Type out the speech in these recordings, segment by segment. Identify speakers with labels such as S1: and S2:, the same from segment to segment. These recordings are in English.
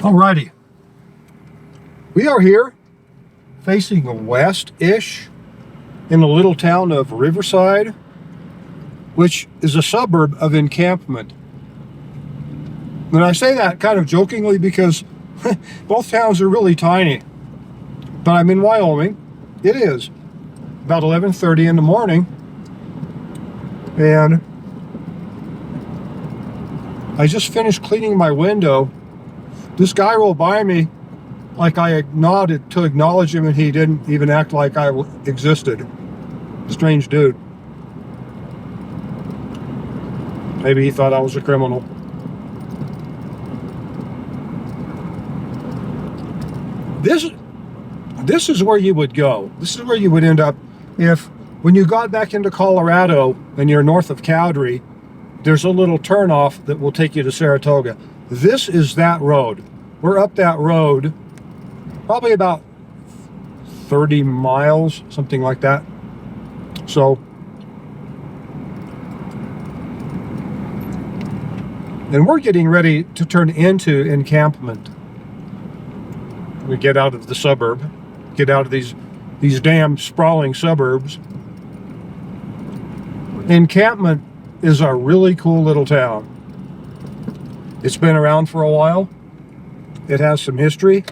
S1: Alrighty, we are here facing west-ish in the little town of Riverside, which is a suburb of Encampment. And I say that kind of jokingly because both towns are really tiny. But I'm in Wyoming. It is about 11:30 in the morning, and I just finished cleaning my window. This guy rolled by me like I nodded to acknowledge him, and he didn't even act like I existed. Strange dude. Maybe he thought I was a criminal. This is where you would go. This is where you would end up if, when you got back into Colorado and you're north of Cowdery, there's a little turnoff that will take you to Saratoga. This is that road. We're up that road, probably about 30 miles, something like that. So, and we're getting ready to turn into Encampment. We get out of the suburb, get out of these damn sprawling suburbs. Encampment is a really cool little town. It's been around for a while. It has some history.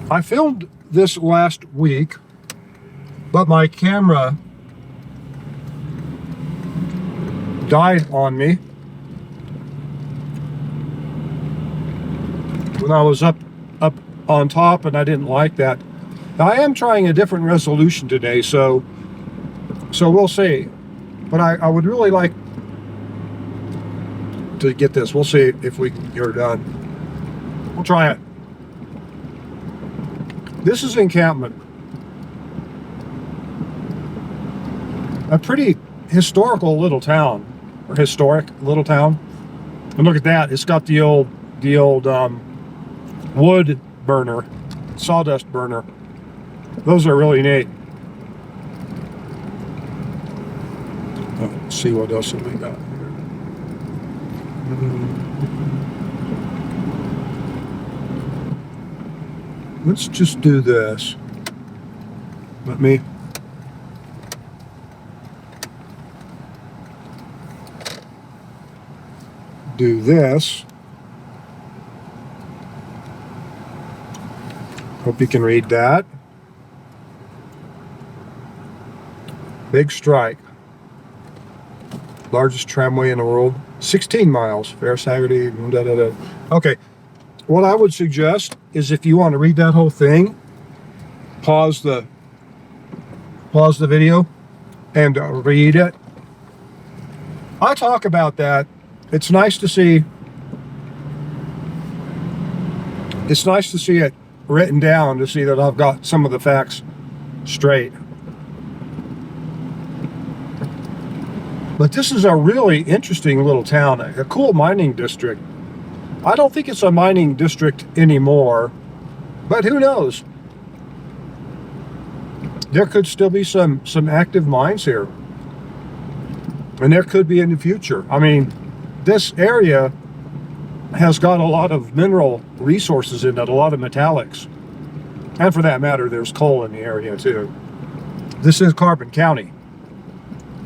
S1: I filmed this last week, but my camera died on me when I was up on top, and I didn't like that. Now, I am trying a different resolution today, so we'll see. But I would really like to get this. We'll see if we can get her done. We'll try it. This is Encampment. A pretty historical little town, or historic little town. And look at that, it's got the old wood burner, sawdust burner. Those are really neat. Let's see what else have we got here. Let's just do this. Let me do this. Hope you can read that. Big strike. Largest tramway in the world. 16 miles. Fair Saturday. Okay. What I would suggest is, if you want to read that whole thing, pause the video and read it. I talk about that. It's nice to see. It's nice to see it written down, to see that I've got some of the facts straight. But this is a really interesting little town, a cool mining district. I don't think it's a mining district anymore, but who knows? There could still be some active mines here. And there could be in the future. I mean, this area has got a lot of mineral resources in it, a lot of metallics. And for that matter, there's coal in the area too. This is Carbon County,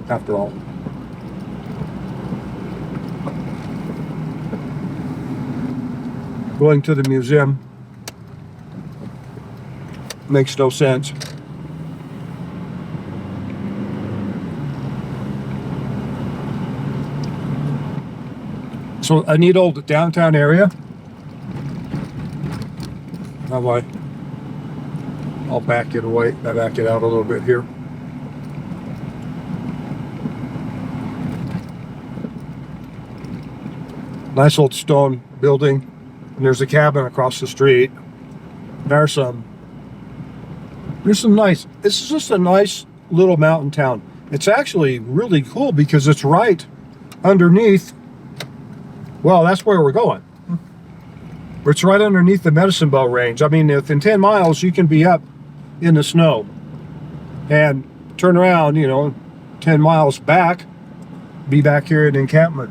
S1: after all. Going to the museum makes no sense. So a neat old downtown area. I'll back it away, back it out a little bit here. Nice old stone building. And there's a cabin across the street. There's some nice, this is just a nice little mountain town. It's actually really cool because it's right underneath, well, that's where we're going. It's right underneath the Medicine Bow Range. I mean, within 10 miles, you can be up in the snow and turn around, 10 miles back, be back here at Encampment.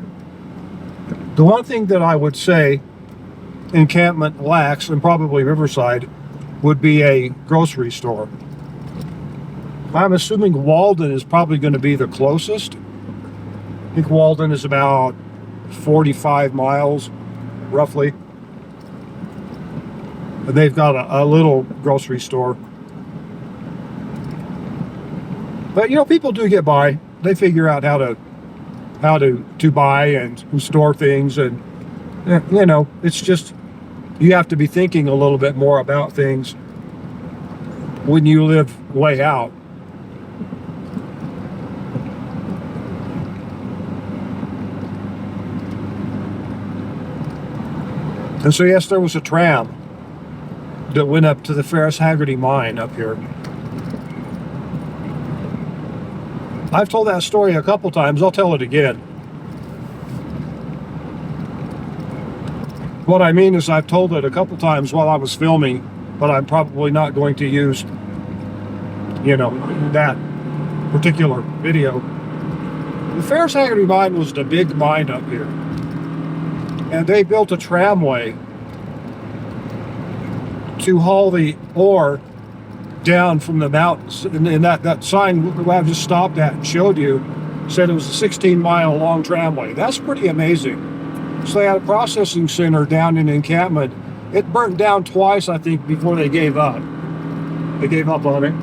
S1: The one thing that I would say Encampment lacks, and probably Riverside, would be a grocery store. I'm assuming Walden is probably going to be the closest. I think Walden is about 45 miles, roughly. And they've got a little grocery store. But, you know, people do get by. They figure out how to buy and store things. And, you know, it's just, you have to be thinking a little bit more about things when you live way out. And so, yes, there was a tram that went up to the Ferris Haggerty mine up here. I've told that story a couple times. I'll tell it again. What I mean is I've told it a couple times while I was filming, but I'm probably not going to use, you know, that particular video. The Ferris Haggerty mine was the big mine up here. And they built a tramway to haul the ore down from the mountains. And that sign I just stopped at and showed you said it was a 16-mile long tramway. That's pretty amazing. So they had a processing center down in Encampment. It burnt down twice, I think, before they gave up. They gave up on it.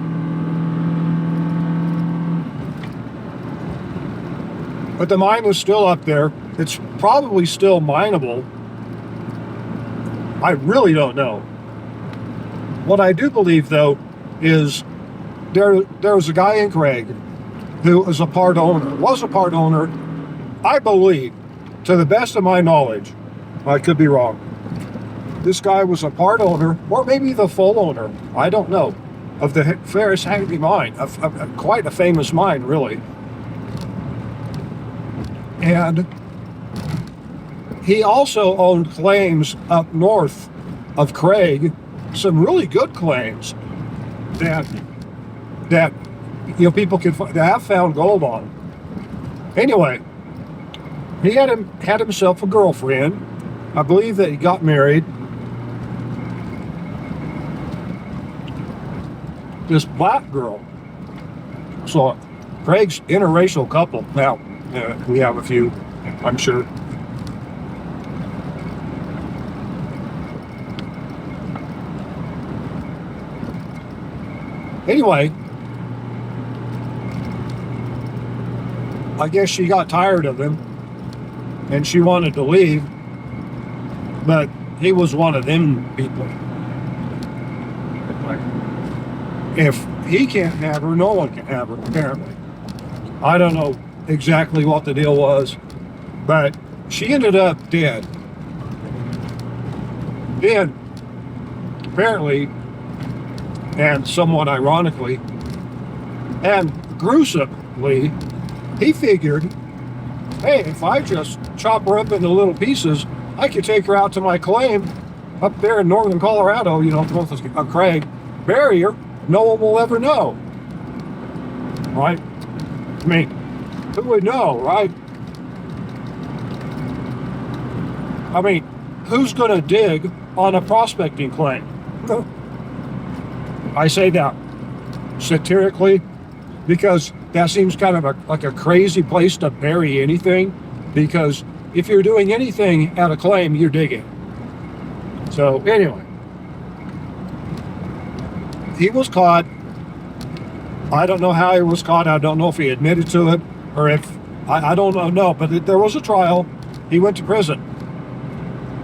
S1: But the mine was still up there. It's probably still mineable. I really don't know. What I do believe, though, is there was a guy in Craig who was a part owner, I believe, to the best of my knowledge. I could be wrong. This guy was a part owner, or maybe the full owner, I don't know, of the Ferris Haggerty mine, quite a famous mine, really. And he also owned claims up north of Craig, some really good claims that you know, people that have found gold on. Anyway, he had himself a girlfriend. I believe that he got married. This black girl. So Craig's interracial couple. Now, we have a few, I'm sure. Anyway, I guess she got tired of him and she wanted to leave, but he was one of them people. If he can't have her, no one can have her, apparently. I don't know exactly what the deal was, but she ended up dead. Then, apparently, and somewhat ironically, and gruesomely, he figured, hey, if I just chop her up into little pieces, I could take her out to my claim up there in northern Colorado, you know, north of Craig, bury her, no one will ever know. Right? I mean, who would know, right? I mean, who's going to dig on a prospecting claim? I say that satirically because that seems kind of like a crazy place to bury anything, because if you're doing anything at a claim, you're digging. So anyway, he was caught. I don't know how he was caught. I don't know if he admitted to it or if, I don't know, but there was a trial. He went to prison.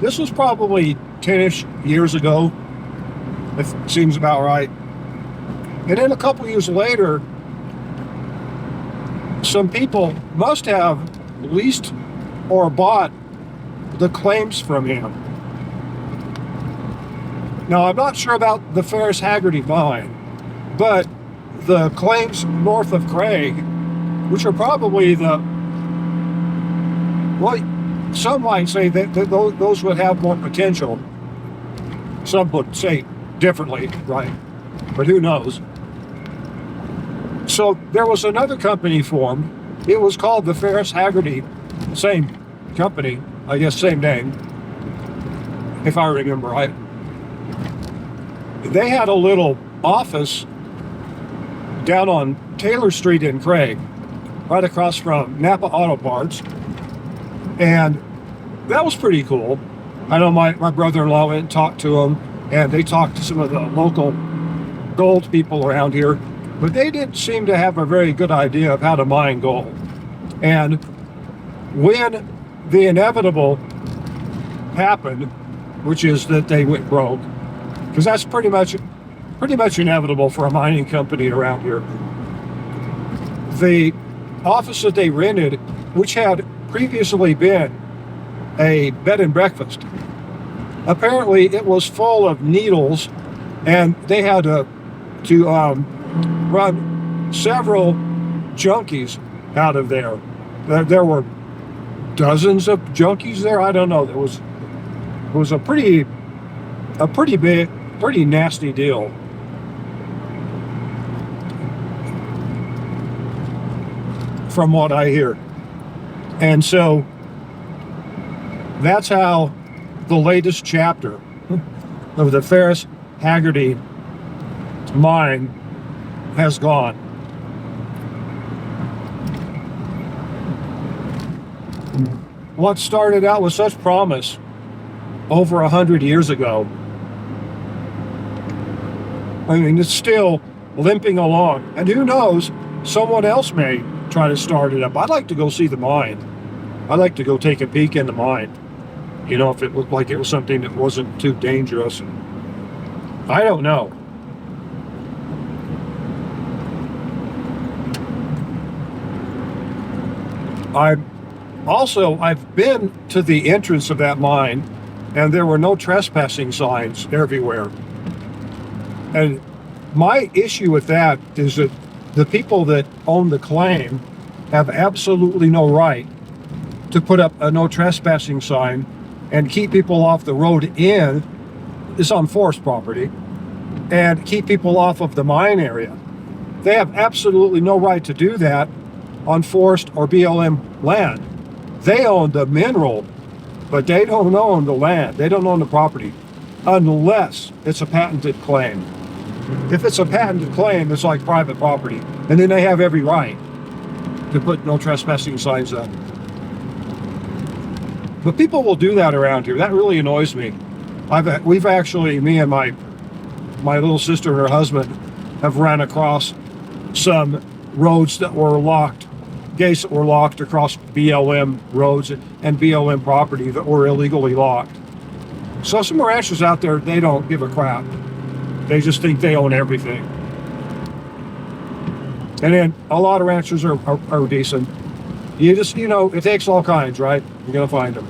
S1: This was probably 10-ish years ago. It seems about right. And then a couple years later, some people must have leased or bought the claims from him. Now, I'm not sure about the Ferris Haggerty mine, but the claims north of Craig, which are probably well, some might say that those would have more potential. Some would say differently, right? But who knows? So there was another company formed. It was called the Ferris Haggerty, same company, I guess same name, if I remember right. They had a little office down on Taylor Street in Craig, right across from Napa Auto Parts, and that was pretty cool. I know my brother-in-law went and talked to them, and they talked to some of the local gold people around here, but they didn't seem to have a very good idea of how to mine gold. And when the inevitable happened, which is that they went broke, because that's pretty much inevitable for a mining company around here. The office that they rented, which had previously been a bed and breakfast, apparently it was full of needles, and they had to run several junkies out of there. There were dozens of junkies there. I don't know. It was a pretty nasty deal. From what I hear. And so that's how the latest chapter of the Ferris Haggerty mine has gone. What started out with such promise over 100 years ago, I mean, it's still limping along. And who knows, someone else may try to start it up. I'd like to go see the mine. I'd like to go take a peek in the mine. You know, if it looked like it was something that wasn't too dangerous. I don't know. I've been to the entrance of that mine, and there were no trespassing signs everywhere. And my issue with that is that the people that own the claim have absolutely no right to put up a no trespassing sign and keep people off the road in, it's on forest property, and keep people off of the mine area. They have absolutely no right to do that on forest or BLM land. They own the mineral, but they don't own the land. They don't own the property unless it's a patented claim. If it's a patented claim, it's like private property, and then they have every right to put no trespassing signs up. But people will do that around here. That really annoys me. We've actually, me and my little sister and her husband have ran across some roads that were locked, gates that were locked across BLM roads and BLM property that were illegally locked. So some ranchers out there, they don't give a crap. They just think they own everything. And then a lot of ranchers are decent. You just, you know, it takes all kinds, right? You're gonna find them.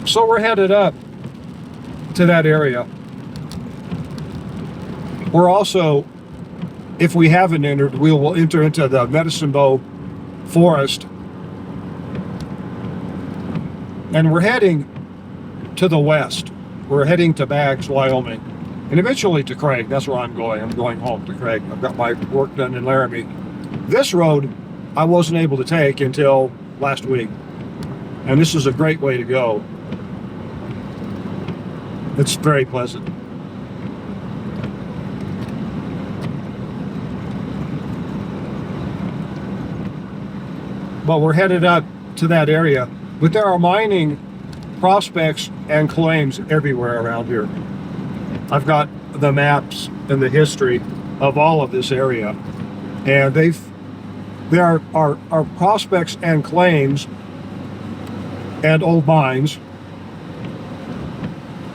S1: So we're headed up to that area. We're also, if we haven't entered, we will enter into the Medicine Bow forest. And we're heading to the west. We're heading to Baggs, Wyoming, and eventually to Craig. That's where I'm going. I'm going home to Craig. I've got my work done in Laramie. This road I wasn't able to take until last week, and this is a great way to go. It's very pleasant. But we're headed up to that area. But there are mining prospects and claims everywhere around here. I've got the maps and the history of all of this area. And there are prospects and claims and old mines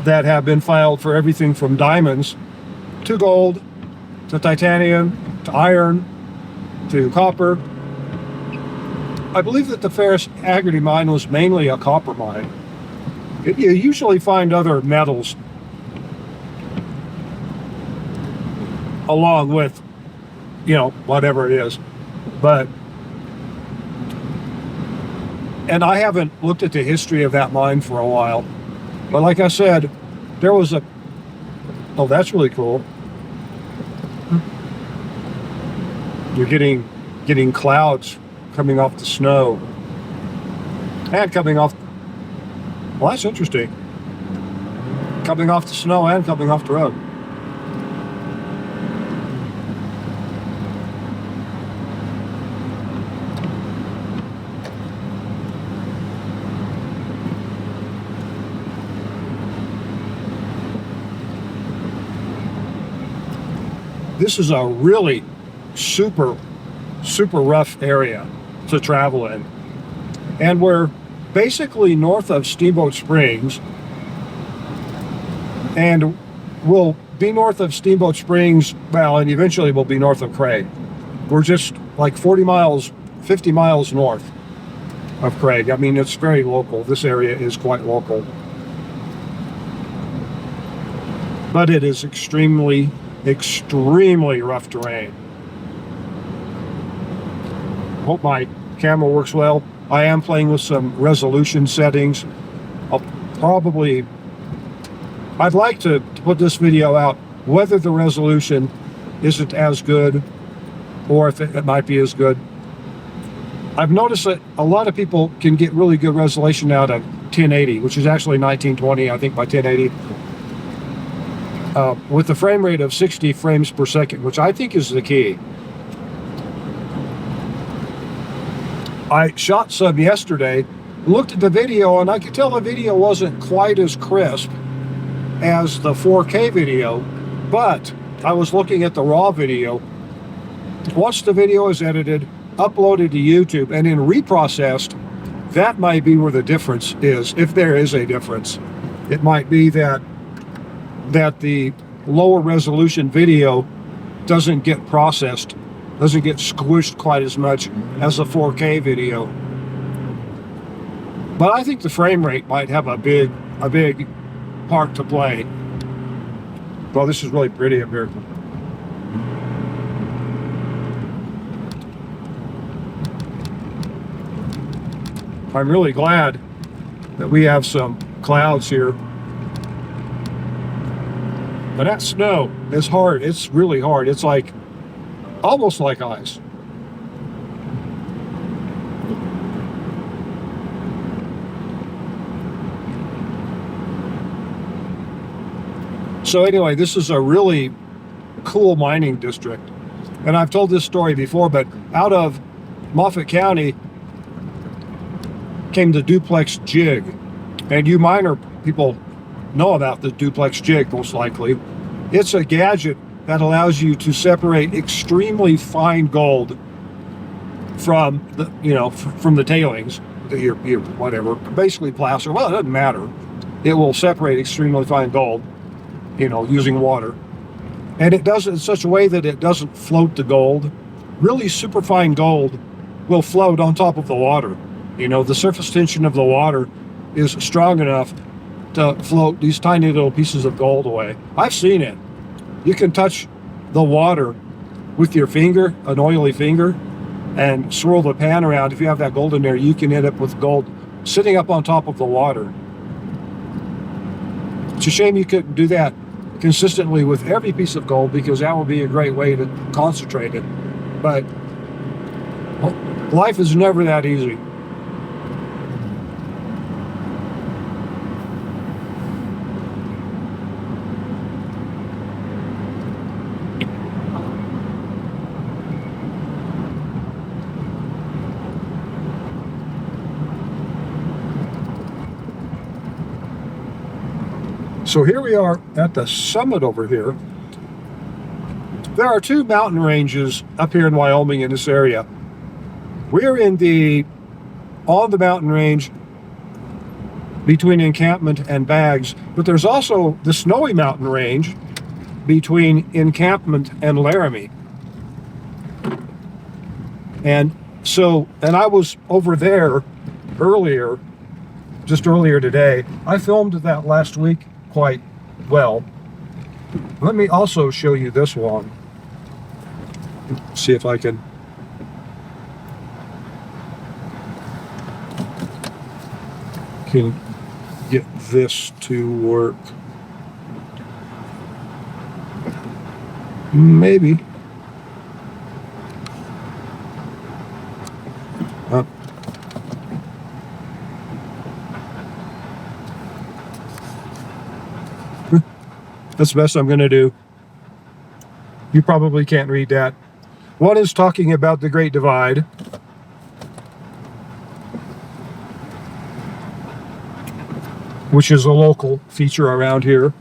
S1: that have been filed for everything from diamonds to gold to titanium to iron to copper. I believe that the Ferris Haggerty mine was mainly a copper mine. You usually find other metals along with, you know, whatever it is. And I haven't looked at the history of that mine for a while. But like I said, there was oh, that's really cool. You're getting clouds coming off the snow and coming off. Well, that's interesting. Coming off the snow and coming off the road. This is a really super rough area to travel in. And we're basically north of Steamboat Springs, and we'll be north of Steamboat Springs, well, and eventually we'll be north of Craig. We're just like 40 miles, 50 miles north of Craig. I mean, it's very local. This area is quite local. But it is extremely rough terrain. Hope my camera works well. I am playing with some resolution settings. I'd like to put this video out whether the resolution isn't as good or if it might be as good. I've noticed that a lot of people can get really good resolution out of 1080, which is actually 1920, I think, by 1080. With the frame rate of 60 frames per second, which I think is the key. I shot some yesterday, looked at the video, and I could tell the video wasn't quite as crisp as the 4K video, but I was looking at the raw video. Once the video is edited, uploaded to YouTube, and then reprocessed, that might be where the difference is, if there is a difference. It might be that the lower resolution video doesn't get processed, doesn't get squished quite as much as the 4K video. But I think the frame rate might have a big part to play. Well, this is really pretty up here. I'm really glad that we have some clouds here. But that snow is hard. It's really hard. It's like almost like ice. So anyway, this is a really cool mining district. And I've told this story before, but out of Moffat County came the duplex jig. And you miner people know about the duplex jig, most likely. It's a gadget that allows you to separate extremely fine gold from the tailings, your whatever, basically placer. Well, it doesn't matter. It will separate extremely fine gold, using water. And it does it in such a way that it doesn't float the gold. Really super fine gold will float on top of the water. The surface tension of the water is strong enough to float these tiny little pieces of gold away. I've seen it. You can touch the water with your finger, an oily finger, and swirl the pan around. If you have that gold in there, you can end up with gold sitting up on top of the water. It's a shame you couldn't do that consistently with every piece of gold, because that would be a great way to concentrate it. But life is never that easy. So here we are at the summit over here. There are two mountain ranges up here in Wyoming in this area. We're on the mountain range between Encampment and Baggs, but there's also the snowy mountain range between Encampment and Laramie. And I was over there just earlier today. I filmed that last week quite well. Let me also show you this one. See if I can get this to work. Huh? That's the best I'm going to do. You probably can't read that. One is talking about the Great Divide. Which is a local feature around here.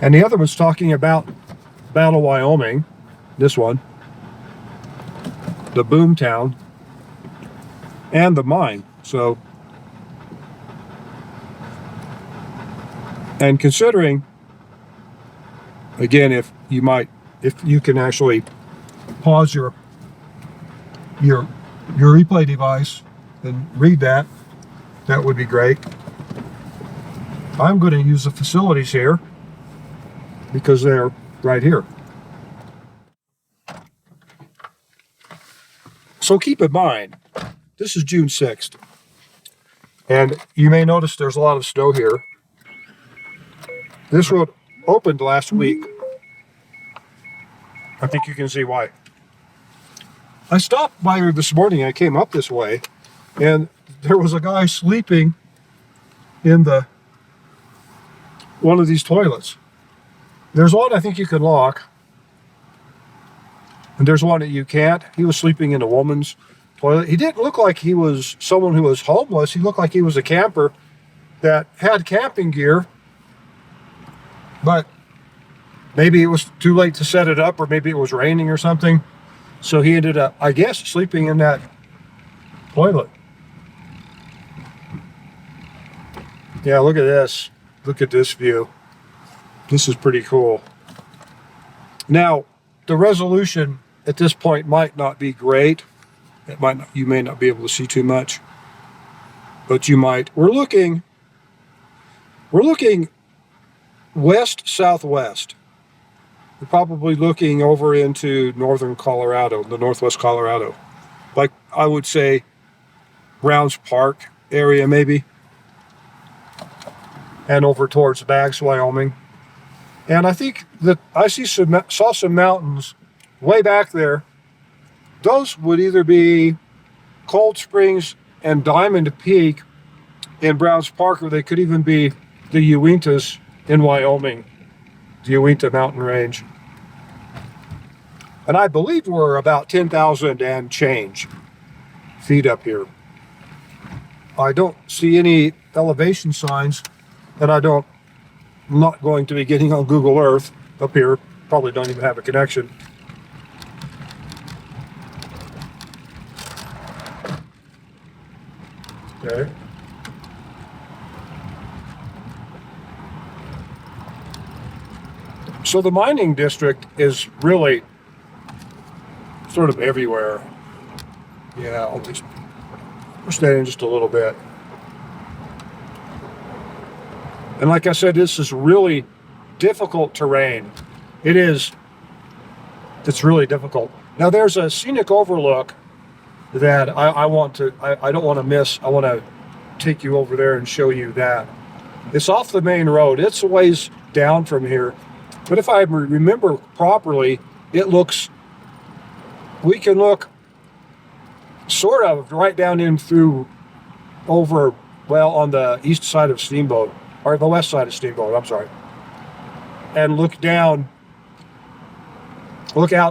S1: And the other was talking about Battle, Wyoming. This one. The boom town. And the mine. So, and considering, again, if you can actually pause your replay device and read that, that would be great. I'm going to use the facilities here because they're right here. So keep in mind, this is June 6th, and you may notice there's a lot of snow here. This road opened last week. I think you can see why. I stopped by here this morning. I came up this way, and there was a guy sleeping in one of these toilets. There's one I think you can lock, and there's one that you can't. He was sleeping in a woman's toilet. He didn't look like he was someone who was homeless. He looked like he was a camper that had camping gear, but maybe it was too late to set it up, or maybe it was raining or something. So he ended up, I guess, sleeping in that toilet. Yeah, look at this. Look at this view. This is pretty cool. Now, the resolution at this point might not be great. It might not, you may not be able to see too much, but you might. We're looking west southwest. We're probably looking over into northern Colorado, the northwest Colorado. Like I would say Browns Park area maybe. And over towards Baggs, Wyoming. And I think that I saw some mountains way back there. Those would either be Cold Springs and Diamond Peak in Browns Park, or they could even be the Uintas in Wyoming, the Uinta mountain range. And I believe we're about 10,000 and change feet up here. I don't see any elevation signs, and I'm not going to be getting on Google Earth up here. Probably don't even have a connection. Okay. So the mining district is really sort of everywhere. Yeah, we're staying just a little bit. And like I said, this is really difficult terrain. It's really difficult. Now there's a scenic overlook that I don't want to miss. I want to take you over there and show you that. It's off the main road. It's a ways down from here. But if I remember properly, we can look sort of right down in through over, well, on the east side of Steamboat, or the west side of Steamboat, I'm sorry. And look out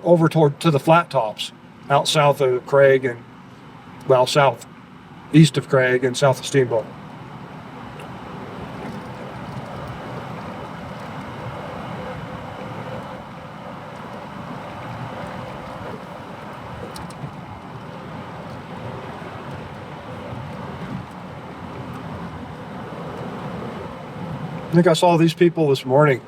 S1: over to the flat tops, out south of Craig and, well, southeast of Craig and south of Steamboat. I think I saw these people this morning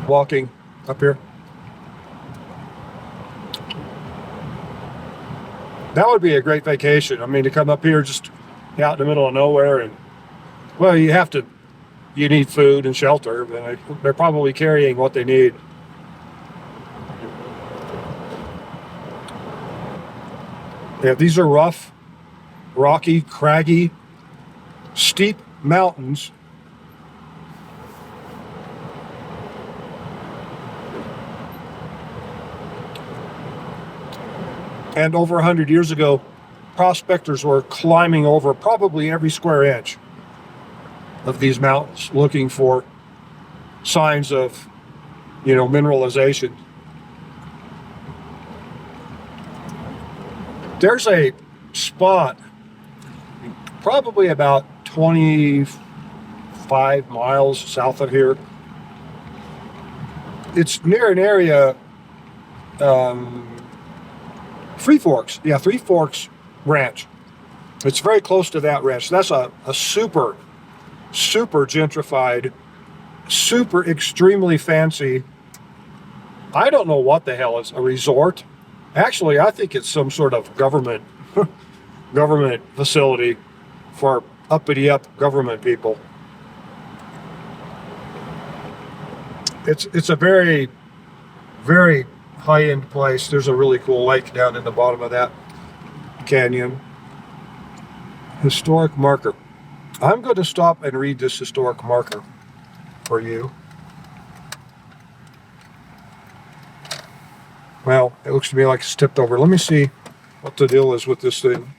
S1: walking up here. That would be a great vacation. I mean, to come up here just out in the middle of nowhere, and well, you need food and shelter. They're probably carrying what they need. Yeah, these are rough, rocky, craggy, steep mountains. And over 100 years ago, prospectors were climbing over probably every square inch of these mountains looking for signs of, mineralization. There's a spot probably about 25 miles south of here. It's near an area, Three Forks. Yeah, Three Forks Ranch. It's very close to that ranch. That's a super gentrified, super extremely fancy, I don't know what the hell is, a resort. Actually, I think it's some sort of government facility for uppity up government people. It's a very, very high-end place. There's a really cool lake down in the bottom of that canyon. Historic marker. I'm going to stop and read this historic marker for you. Well, it looks to me like it's tipped over. Let me see what the deal is with this thing.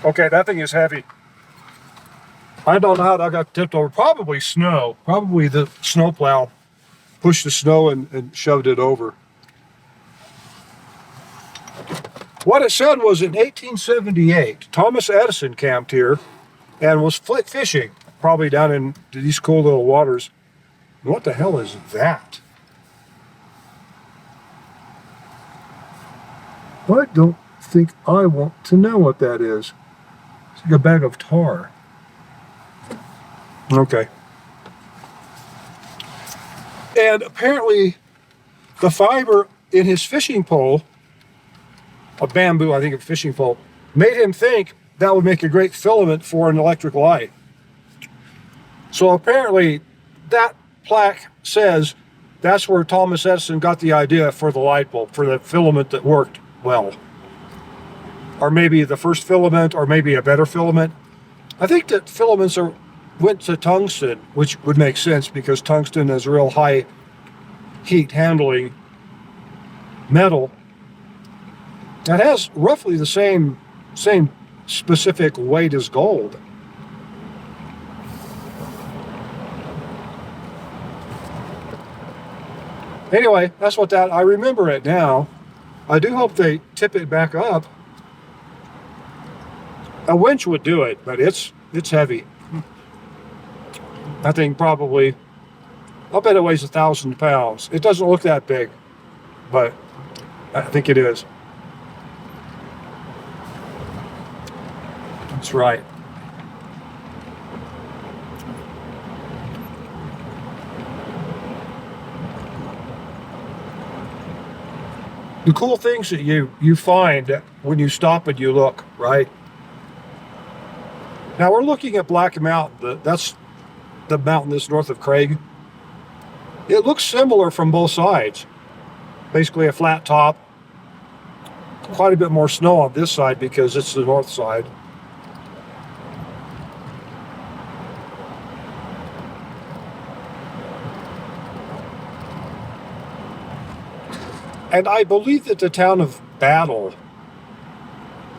S1: Okay, that thing is heavy. I don't know how that got tipped over. Probably snow. Probably the snowplow pushed the snow and shoved it over. What it said was in 1878, Thomas Edison camped here and was fishing, probably down in these cool little waters. What the hell is that? I don't think I want to know what that is. It's like a bag of tar. Okay. And apparently the fiber in his fishing pole, a bamboo, I think a fishing pole, made him think that would make a great filament for an electric light. So apparently that plaque says that's where Thomas Edison got the idea for the light bulb, for the filament that worked well. Or maybe the first filament, or maybe a better filament. I think that filaments went to tungsten, which would make sense because tungsten is real high heat handling metal that has roughly the same specific weight as gold. Anyway, that's what that, I remember it now. I do hope they tip it back up. A winch would do it, but it's heavy. I think probably, I'll bet it weighs 1,000 pounds. It doesn't look that big, but I think it is. That's right. The cool things that you find when you stop and you look, right? Now we're looking at Black Mountain. That's the mountain that's north of Craig. It looks similar from both sides. Basically a flat top. Quite a bit more snow on this side because it's the north side. And I believe that the town of Battle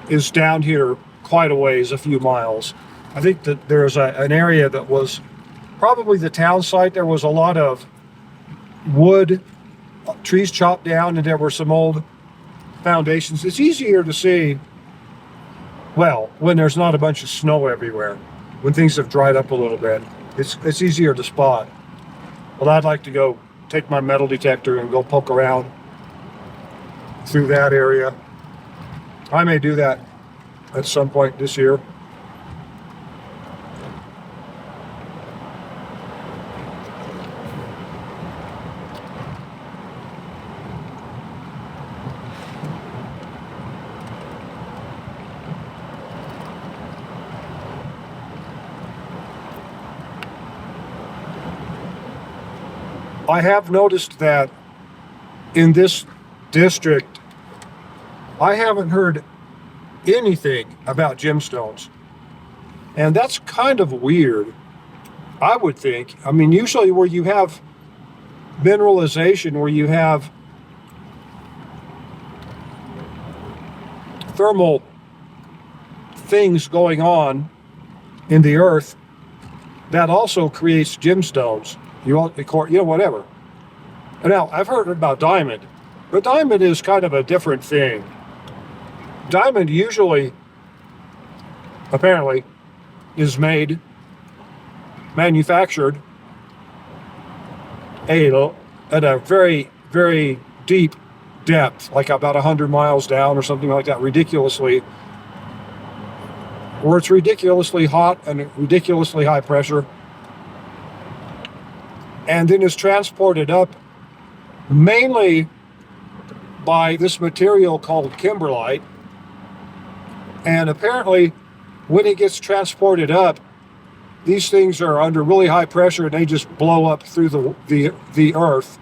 S1: is down here quite a ways, a few miles. I think that there's an area that was probably the town site. There was a lot of wood, trees chopped down, and there were some old foundations. It's easier to see, well, when there's not a bunch of snow everywhere, when things have dried up a little bit. It's easier to spot. Well, I'd like to go take my metal detector and go poke around through that area. I may do that at some point this year. I have noticed that in this district, I haven't heard anything about gemstones. And that's kind of weird, I would think. I mean, usually where you have mineralization, where you have thermal things going on in the earth, that also creates gemstones. You know, whatever. Now, I've heard about diamond, but diamond is kind of a different thing. Diamond usually, apparently, is manufactured at a very, very deep depth, like about 100 miles down or something like that, ridiculously, where it's ridiculously hot and ridiculously high pressure, and then is transported up mainly by this material called kimberlite. And apparently, when it gets transported up, these things are under really high pressure and they just blow up through the earth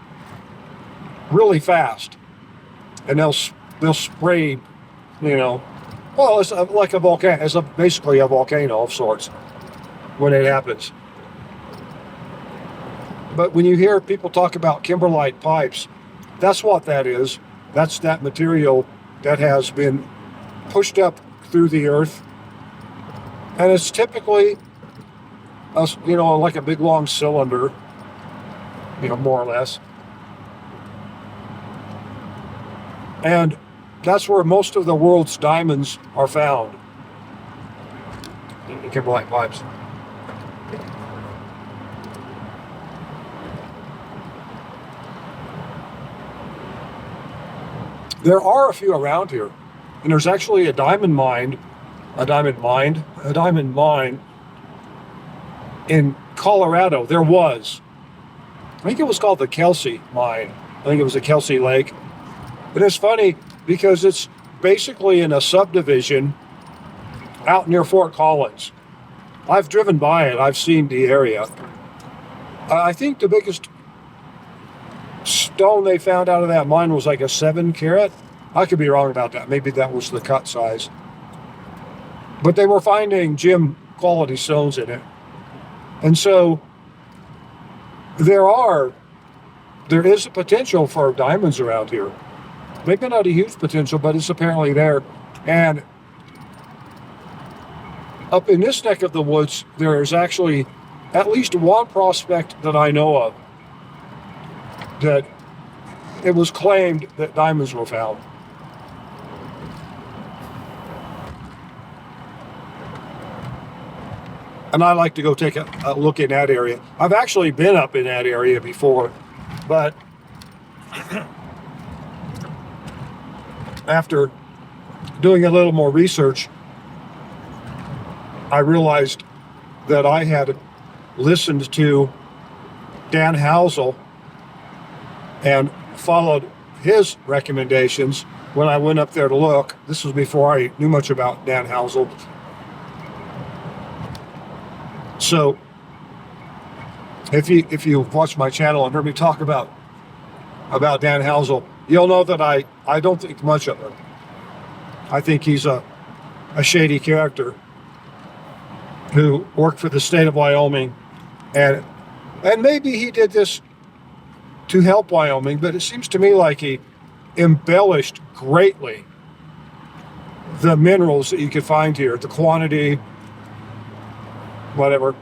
S1: really fast. And they'll spray, you know, well, it's like a volcano. It's basically a volcano of sorts when it happens. But when you hear people talk about kimberlite pipes, that's what that is. That's that material that has been pushed up through the earth. And it's typically, like a big long cylinder, more or less. And that's where most of the world's diamonds are found, in kimberlite pipes. There are a few around here, and there's actually a diamond mine in Colorado. There was. I think it was called the Kelsey mine. I think it was the Kelsey Lake. But it's funny because it's basically in a subdivision out near Fort Collins. I've driven by it. I've seen the area. I think the biggest stone they found out of that mine was like a 7 carat. I could be wrong about that. Maybe that was the cut size. But they were finding gem quality stones in it. And so there is a potential for diamonds around here. Maybe not a huge potential, but it's apparently there. And up in this neck of the woods, there is actually at least one prospect that I know of that it was claimed that diamonds were found. And I like to go take a look in that area. I've actually been up in that area before, but after doing a little more research, I realized that I had listened to Dan Housel and followed his recommendations when I went up there to look. This was before I knew much about Dan Housel. So if you've watched my channel and heard me talk about Dan Housel, you'll know that I don't think much of him. I think he's a shady character who worked for the state of Wyoming, and maybe he did this to help Wyoming, but it seems to me like he embellished greatly the minerals that you could find here, the quantity, whatever.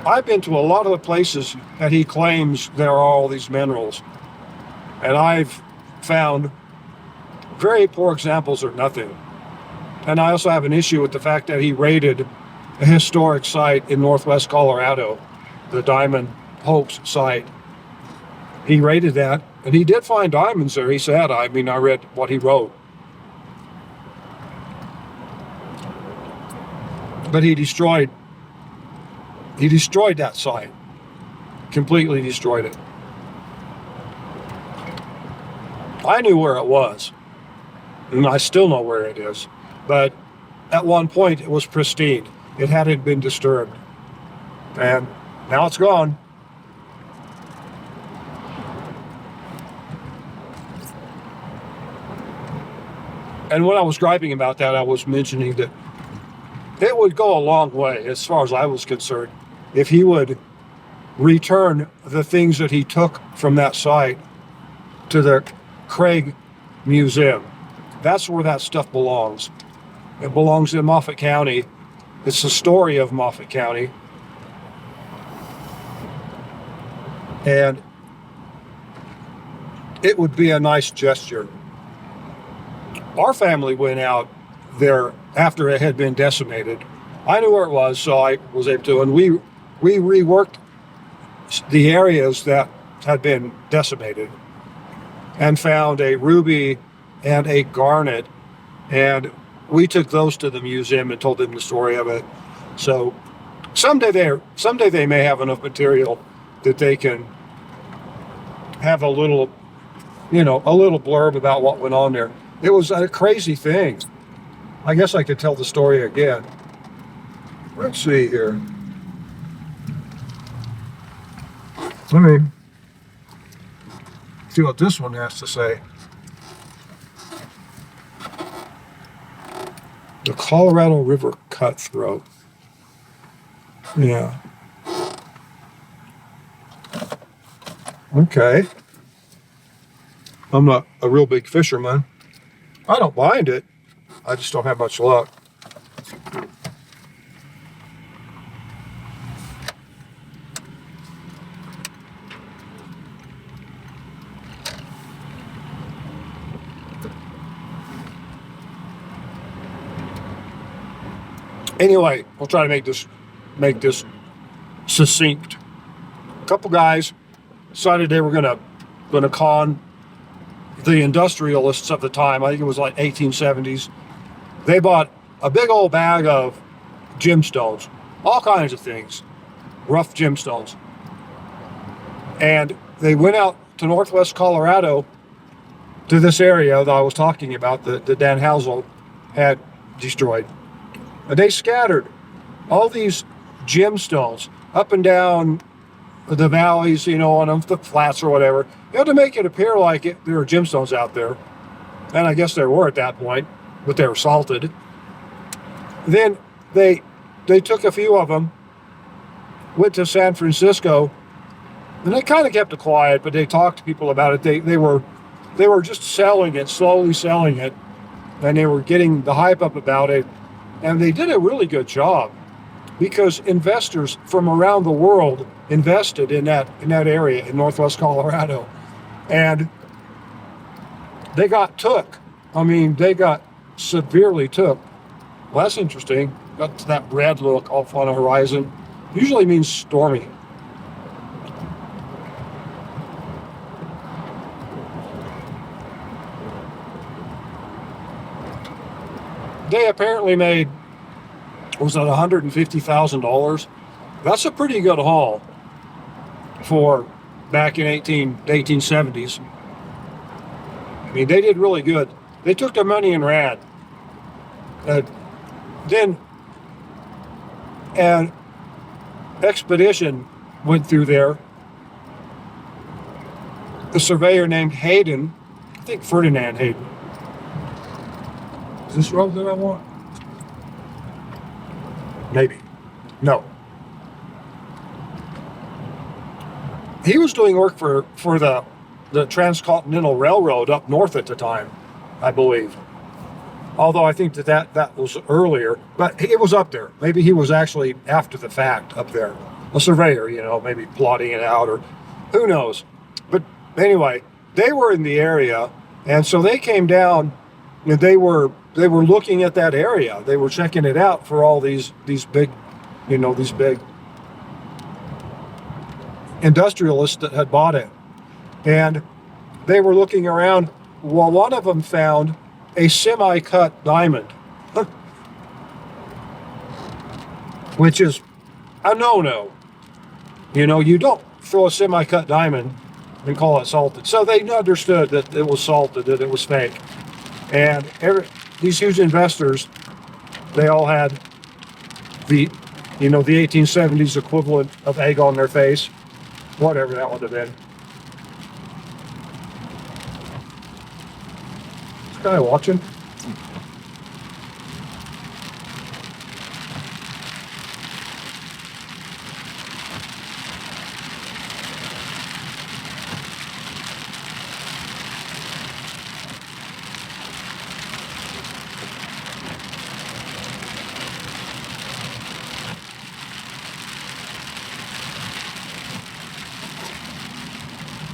S1: I've been to a lot of the places that he claims there are all these minerals, and I've found very poor examples or nothing. And I also have an issue with the fact that he raided a historic site in northwest Colorado, the Diamond Hoax site. He raided that, and he did find diamonds there, he said. I read what he wrote. But he destroyed that site. Completely destroyed it. I knew where it was, and I still know where it is. But at one point, it was pristine. It hadn't been disturbed. And now it's gone. And when I was griping about that, I was mentioning that it would go a long way, as far as I was concerned, if he would return the things that he took from that site to the Craig Museum. That's where that stuff belongs. It belongs in Moffat County. It's the story of Moffat County. And it would be a nice gesture. Our family went out there after it had been decimated. I knew where it was, so I was able to, and we reworked the areas that had been decimated and found a ruby and a garnet, and we took those to the museum and told them the story of it. So someday they may have enough material that they can have a little blurb about what went on there. It was a crazy thing. I guess I could tell the story again. Let's see here. Let me see what this one has to say. The Colorado River cutthroat. Yeah. Okay. I'm not a real big fisherman. I don't mind it. I just don't have much luck. Anyway, I'll try to make this succinct. A couple guys decided they were gonna con the industrialists of the time. I think it was like 1870s. They bought a big old bag of gemstones, all kinds of things, rough gemstones. And they went out to northwest Colorado to this area that I was talking about that Dan Housel had destroyed. And they scattered all these gemstones up and down the valleys, on the flats or whatever, to make it appear like there were gemstones out there. And I guess there were at that point, but they were salted. Then they took a few of them, went to San Francisco, and they kind of kept it quiet, but they talked to people about it. They were just selling it, slowly selling it, and they were getting the hype up about it. And they did a really good job because investors from around the world invested in that area in northwest Colorado. And they got took. I mean, they got severely took. Well, that's interesting. Got that red look off on the horizon. Usually means stormy. They apparently made, was that $150,000? That's a pretty good haul for back in 1870s. I mean, they did really good. They took their money and ran. Then an expedition went through there. The surveyor named Hayden, I think Ferdinand Hayden. Is this road that I want? Maybe. No. He was doing work for the Transcontinental Railroad up north at the time, I believe. Although I think that was earlier, but it was up there. Maybe he was actually after the fact up there. A surveyor, maybe plotting it out, or who knows. But anyway, they were in the area, and so they came down, and they were looking at that area. They were checking it out for all these big, these big industrialists that had bought it. And they were looking around. Well, one of them found a semi-cut diamond, which is a no-no. You don't throw a semi-cut diamond and call it salted. So they understood that it was salted, that it was fake. And these huge investors, they all had the 1870s equivalent of egg on their face, whatever that would have been. This guy watching?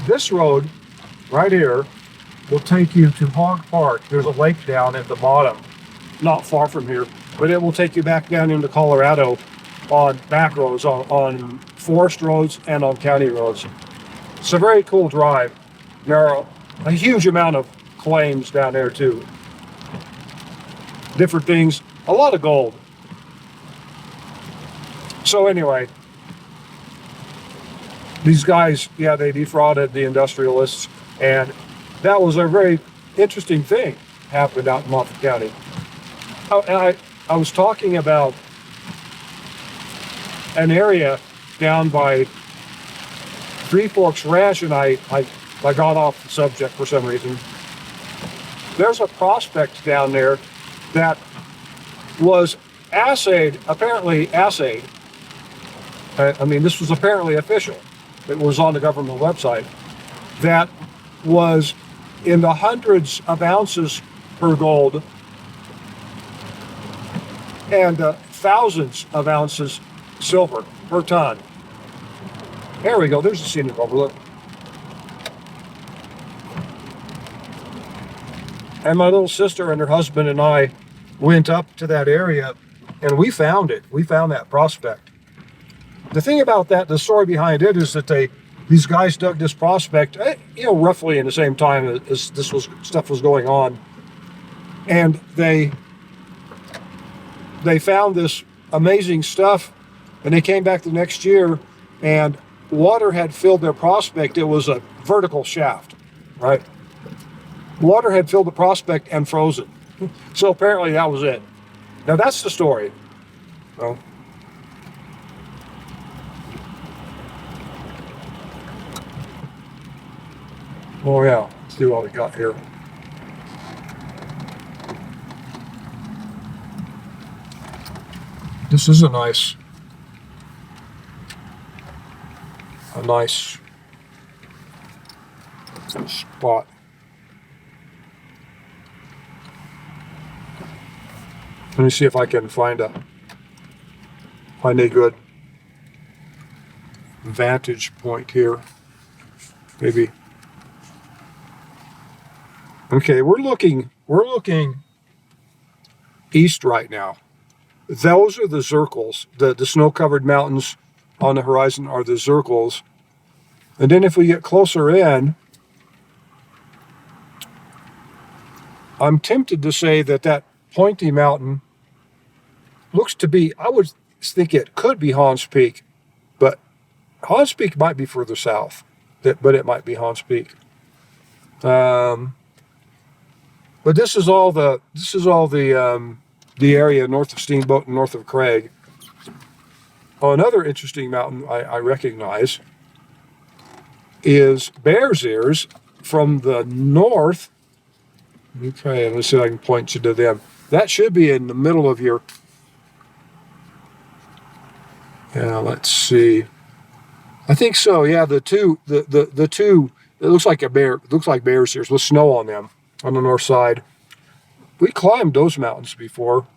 S1: This road right here will take you to Hog Park. There's a lake down at the bottom, not far from here, but it will take you back down into Colorado on back roads, on forest roads and on county roads. It's a very cool drive. There are a huge amount of claims down there too. Different things, a lot of gold. So anyway, these guys, yeah, they defrauded the industrialists, and that was a very interesting thing happened out in Moffat County. And I was talking about an area down by Three Forks Ranch, and I got off the subject for some reason. There's a prospect down there that was apparently assayed. I mean, this was apparently official. It was on the government website. That was in the hundreds of ounces per gold and thousands of ounces silver per ton. There we go. There's the scenic overlook. And my little sister and her husband and I went up to that area, and we found it. We found that prospect. The thing about that, the story behind it, is that these guys dug this prospect, roughly in the same time as stuff was going on, and they found this amazing stuff, and they came back the next year, and water had filled their prospect. It was a vertical shaft, right? Water had filled the prospect and frozen. So apparently that was it. Now that's the story. So, oh yeah, let's see what we got here. This is a nice spot. Let me see if I can find a good vantage point here. Maybe. Okay, we're looking east right now. Those are the Zirkles. The snow-covered mountains on the horizon are the Zirkles. And then if we get closer in, I'm tempted to say that pointy mountain looks to be, I would think it could be Hans Peak, but Hans Peak might be further south, but it might be Hans Peak. But this is all the area north of Steamboat and north of Craig. Oh, another interesting mountain I recognize is Bears Ears from the north. Okay, let's see if I can point you to them. That should be in the middle of your. Yeah, let's see. I think so. Yeah, the two. It looks like a bear. It looks like Bears Ears with snow on them on the north side. We climbed those mountains before.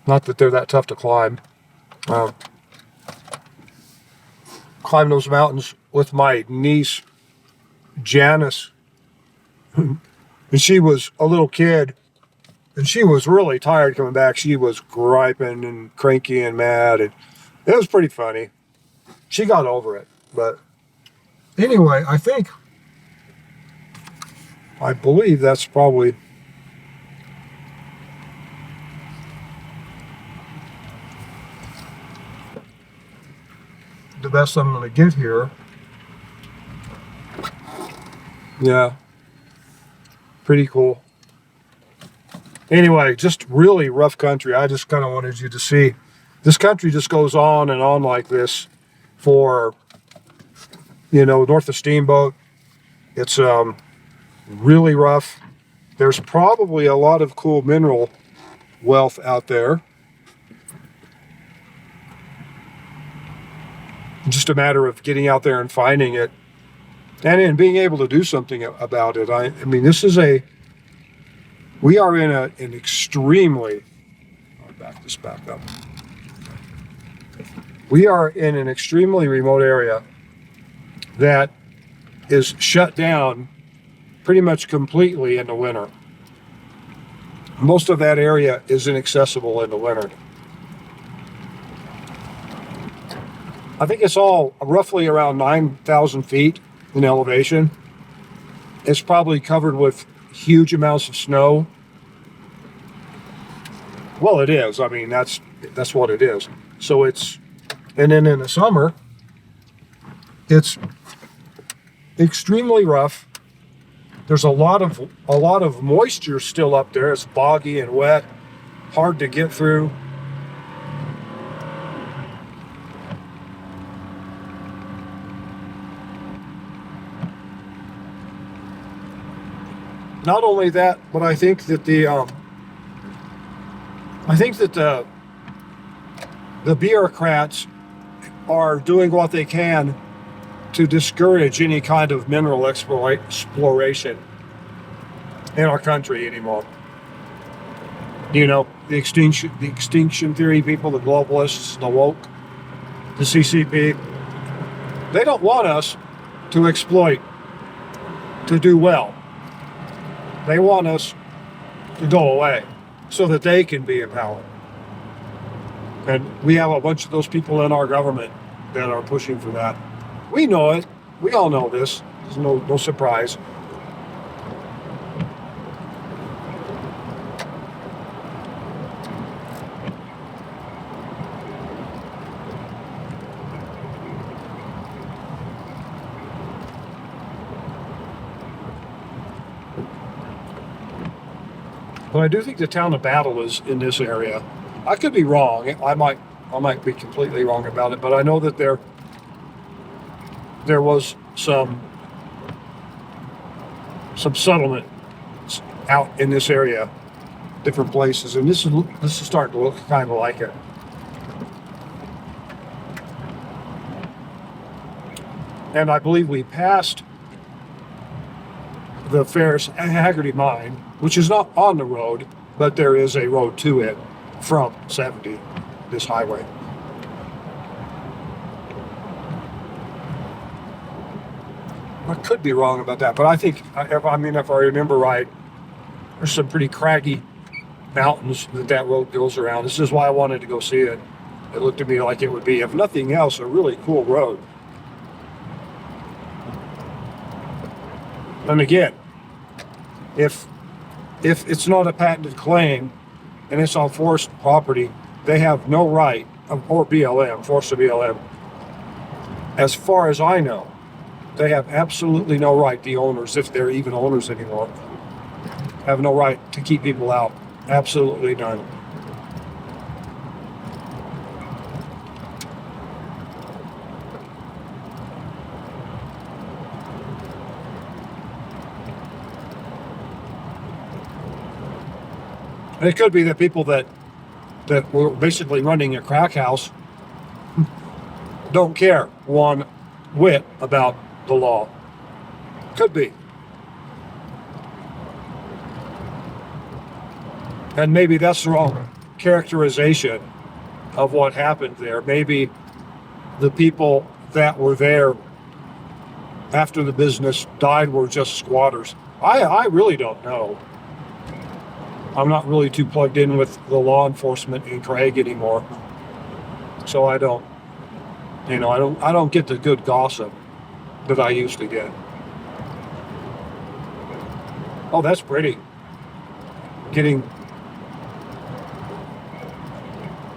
S1: Not that they're that tough to climb. Climbed those mountains with my niece, Janice. And she was a little kid. And she was really tired coming back. She was griping and cranky and mad. And it was pretty funny. She got over it. But anyway, I believe that's probably the best I'm going to get here. Yeah. Pretty cool. Anyway, just really rough country. I just kind of wanted you to see. This country just goes on and on like this for, north of Steamboat. It's really rough. There's probably a lot of cool mineral wealth out there. Just a matter of getting out there and finding it and being able to do something about it. I mean, we are in an extremely, I'll back this back up. We are in an extremely remote area that is shut down pretty much completely in the winter. Most of that area is inaccessible in the winter. I think it's all roughly around 9,000 feet in elevation. It's probably covered with huge amounts of snow. Well, it is. I mean, that's what it is. So and then in the summer, it's extremely rough. There's a lot of moisture still up there. It's boggy and wet, hard to get through. Not only that, but I think that the bureaucrats are doing what they can to discourage any kind of mineral exploration in our country anymore. You know, the extinction theory people, the globalists, the woke, the CCP, they don't want us to exploit, to do well. They want us to go away so that they can be in power. And we have a bunch of those people in our government that are pushing for that. We know it. We all know this. There's no surprise. But I do think the town of Battle is in this area. I could be wrong. I might be completely wrong about it, but I know that there was some settlement out in this area, different places, and this is starting to look kind of like it. And I believe we passed the Ferris Haggerty mine, which is not on the road, but there is a road to it from 70, this highway. I could be wrong about that, but I think, if I remember right, there's some pretty craggy mountains that road goes around. This is why I wanted to go see it. It looked to me like it would be, if nothing else, a really cool road. And again, if it's not a patented claim and it's on forest property, they have no right, or BLM, force of BLM, as far as I know, they have absolutely no right, the owners, if they're even owners anymore, have no right to keep people out. Absolutely none. And it could be that people that were basically running a crack house don't care one whit about the law. Could be. And maybe that's the wrong characterization of what happened there. Maybe the people that were there after the business died were just squatters. I really don't know. I'm not really too plugged in with the law enforcement in Craig anymore. So I don't get the good gossip that I used to get. Oh, that's pretty. Getting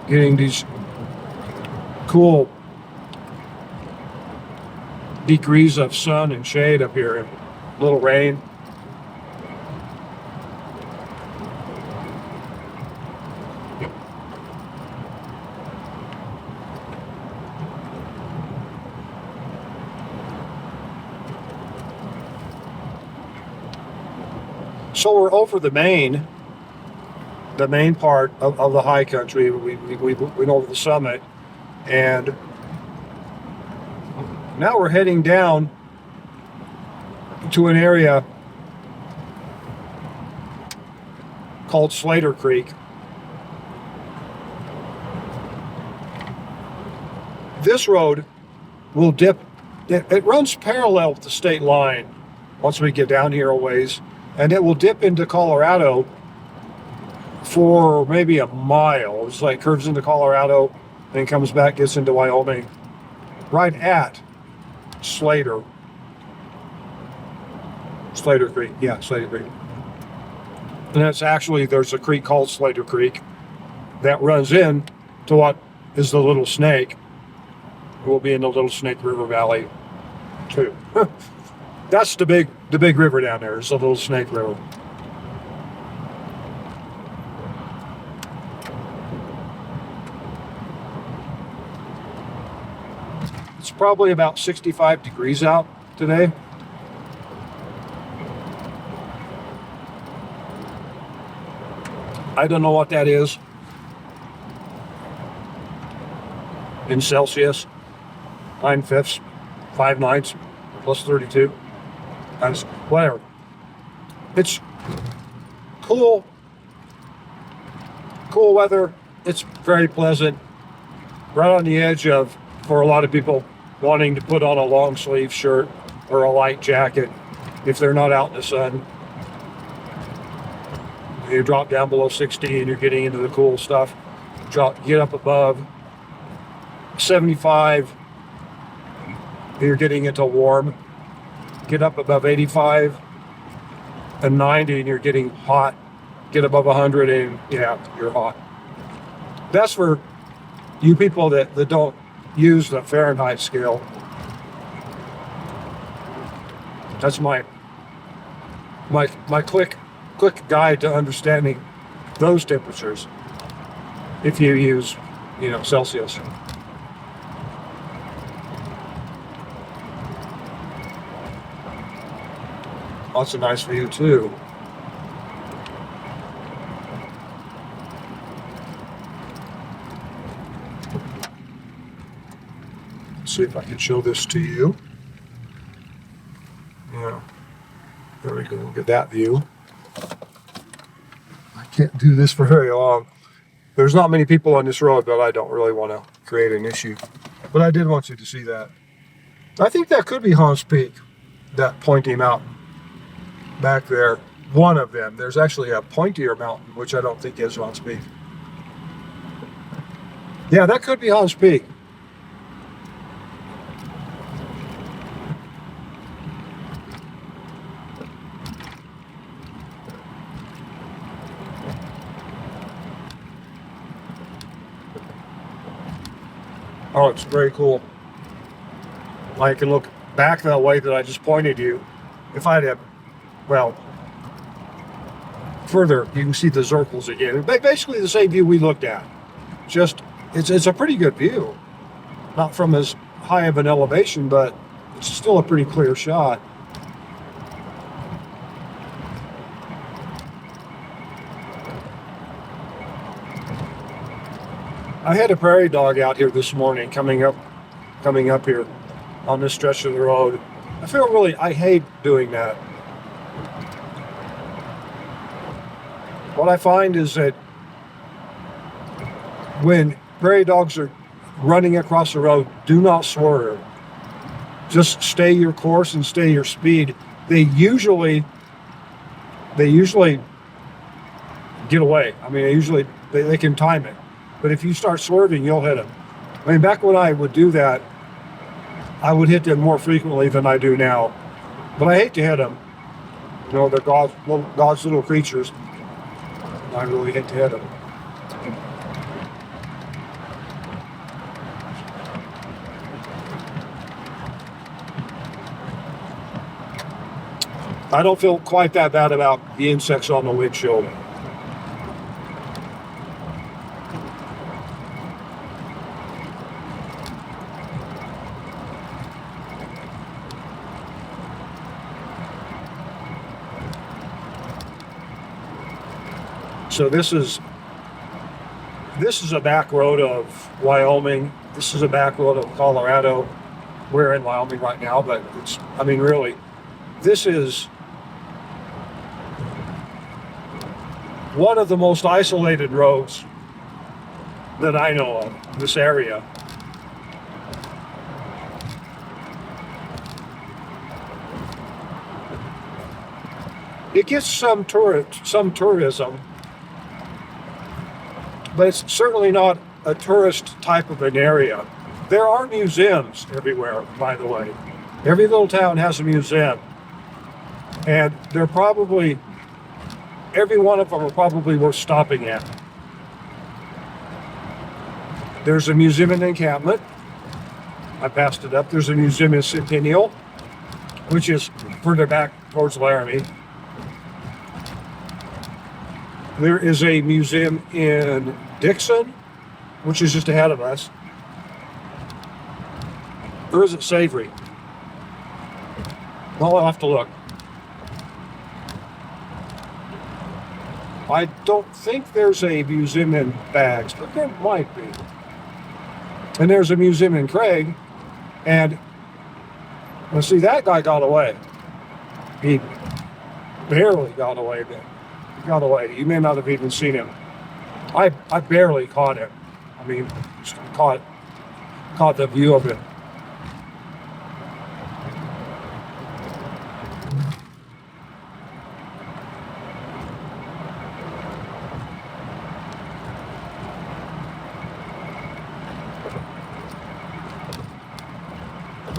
S1: these cool degrees of sun and shade up here and a little rain. So we're over the main part of the high country. We went over the summit, and now we're heading down to an area called Slater Creek. This road will dip, it runs parallel with the state line once we get down here a ways, and it will dip into Colorado for maybe a mile. It's like curves into Colorado, then comes back, gets into Wyoming, right at Slater Creek. Yeah, Slater Creek. And that's actually, there's a creek called Slater Creek that runs in to what is the Little Snake. We'll be in the Little Snake River Valley too. That's the big river down there. It's the Little Snake River. It's probably about 65 degrees out today. I don't know what that is in Celsius. 9/5, 5/9 plus 32. That's whatever. It's cool weather. It's very pleasant. Right on the edge of, for a lot of people, wanting to put on a long sleeve shirt or a light jacket if they're not out in the sun. You drop down below 60 and you're getting into the cool stuff. Get up above 75, you're getting into warm. Get up above 85 and 90 and you're getting hot. Get above 100 and yeah, you're hot. That's for you people that don't use the Fahrenheit scale. That's my quick guide to understanding those temperatures if you use, Celsius. That's a nice view too. Let's see if I can show this to you. Yeah, there we go. Look at that view. I can't do this for very long. There's not many people on this road, but I don't really want to create an issue. But I did want you to see that. I think that could be Hans Peak, that pointy mountain back there. One of them. There's actually a pointier mountain, which I don't think is Hans Peak. Yeah, that could be Hans Peak. Oh, it's very cool. I can look back that way that I just pointed you. If I'd have, well, further, you can see the circles again. Basically the same view we looked at. Just, it's a pretty good view. Not from as high of an elevation, but it's still a pretty clear shot. I had a prairie dog out here this morning coming up here on this stretch of the road. I hate doing that. What I find is that when prairie dogs are running across the road, do not swerve. Just stay your course and stay your speed. They usually get away. I mean, they can time it. But if you start swerving, you'll hit them. I mean, back when I would do that, I would hit them more frequently than I do now. But I hate to hit them. They're God's little creatures. I really hate to hit them. I don't feel quite that bad about the insects on the windshield. So this is a back road of Wyoming. This is a back road of Colorado. We're in Wyoming right now, but it's, I mean, really, this is one of the most isolated roads that I know of, this area. It gets some tourism, but it's certainly not a tourist type of an area. There are museums everywhere, by the way. Every little town has a museum, and they're probably, every one of them are probably worth stopping at. There's a museum in Encampment. I passed it up. There's a museum in Centennial, which is further back towards Laramie. There is a museum in Dixon, which is just ahead of us. Or is it Savory? Well, I'll have to look. I don't think there's a museum in Baggs, but there might be. And there's a museum in Craig, and well, see, that guy got away. He barely got away. He got away. You may not have even seen him. I barely caught him. I mean, just caught the view of it.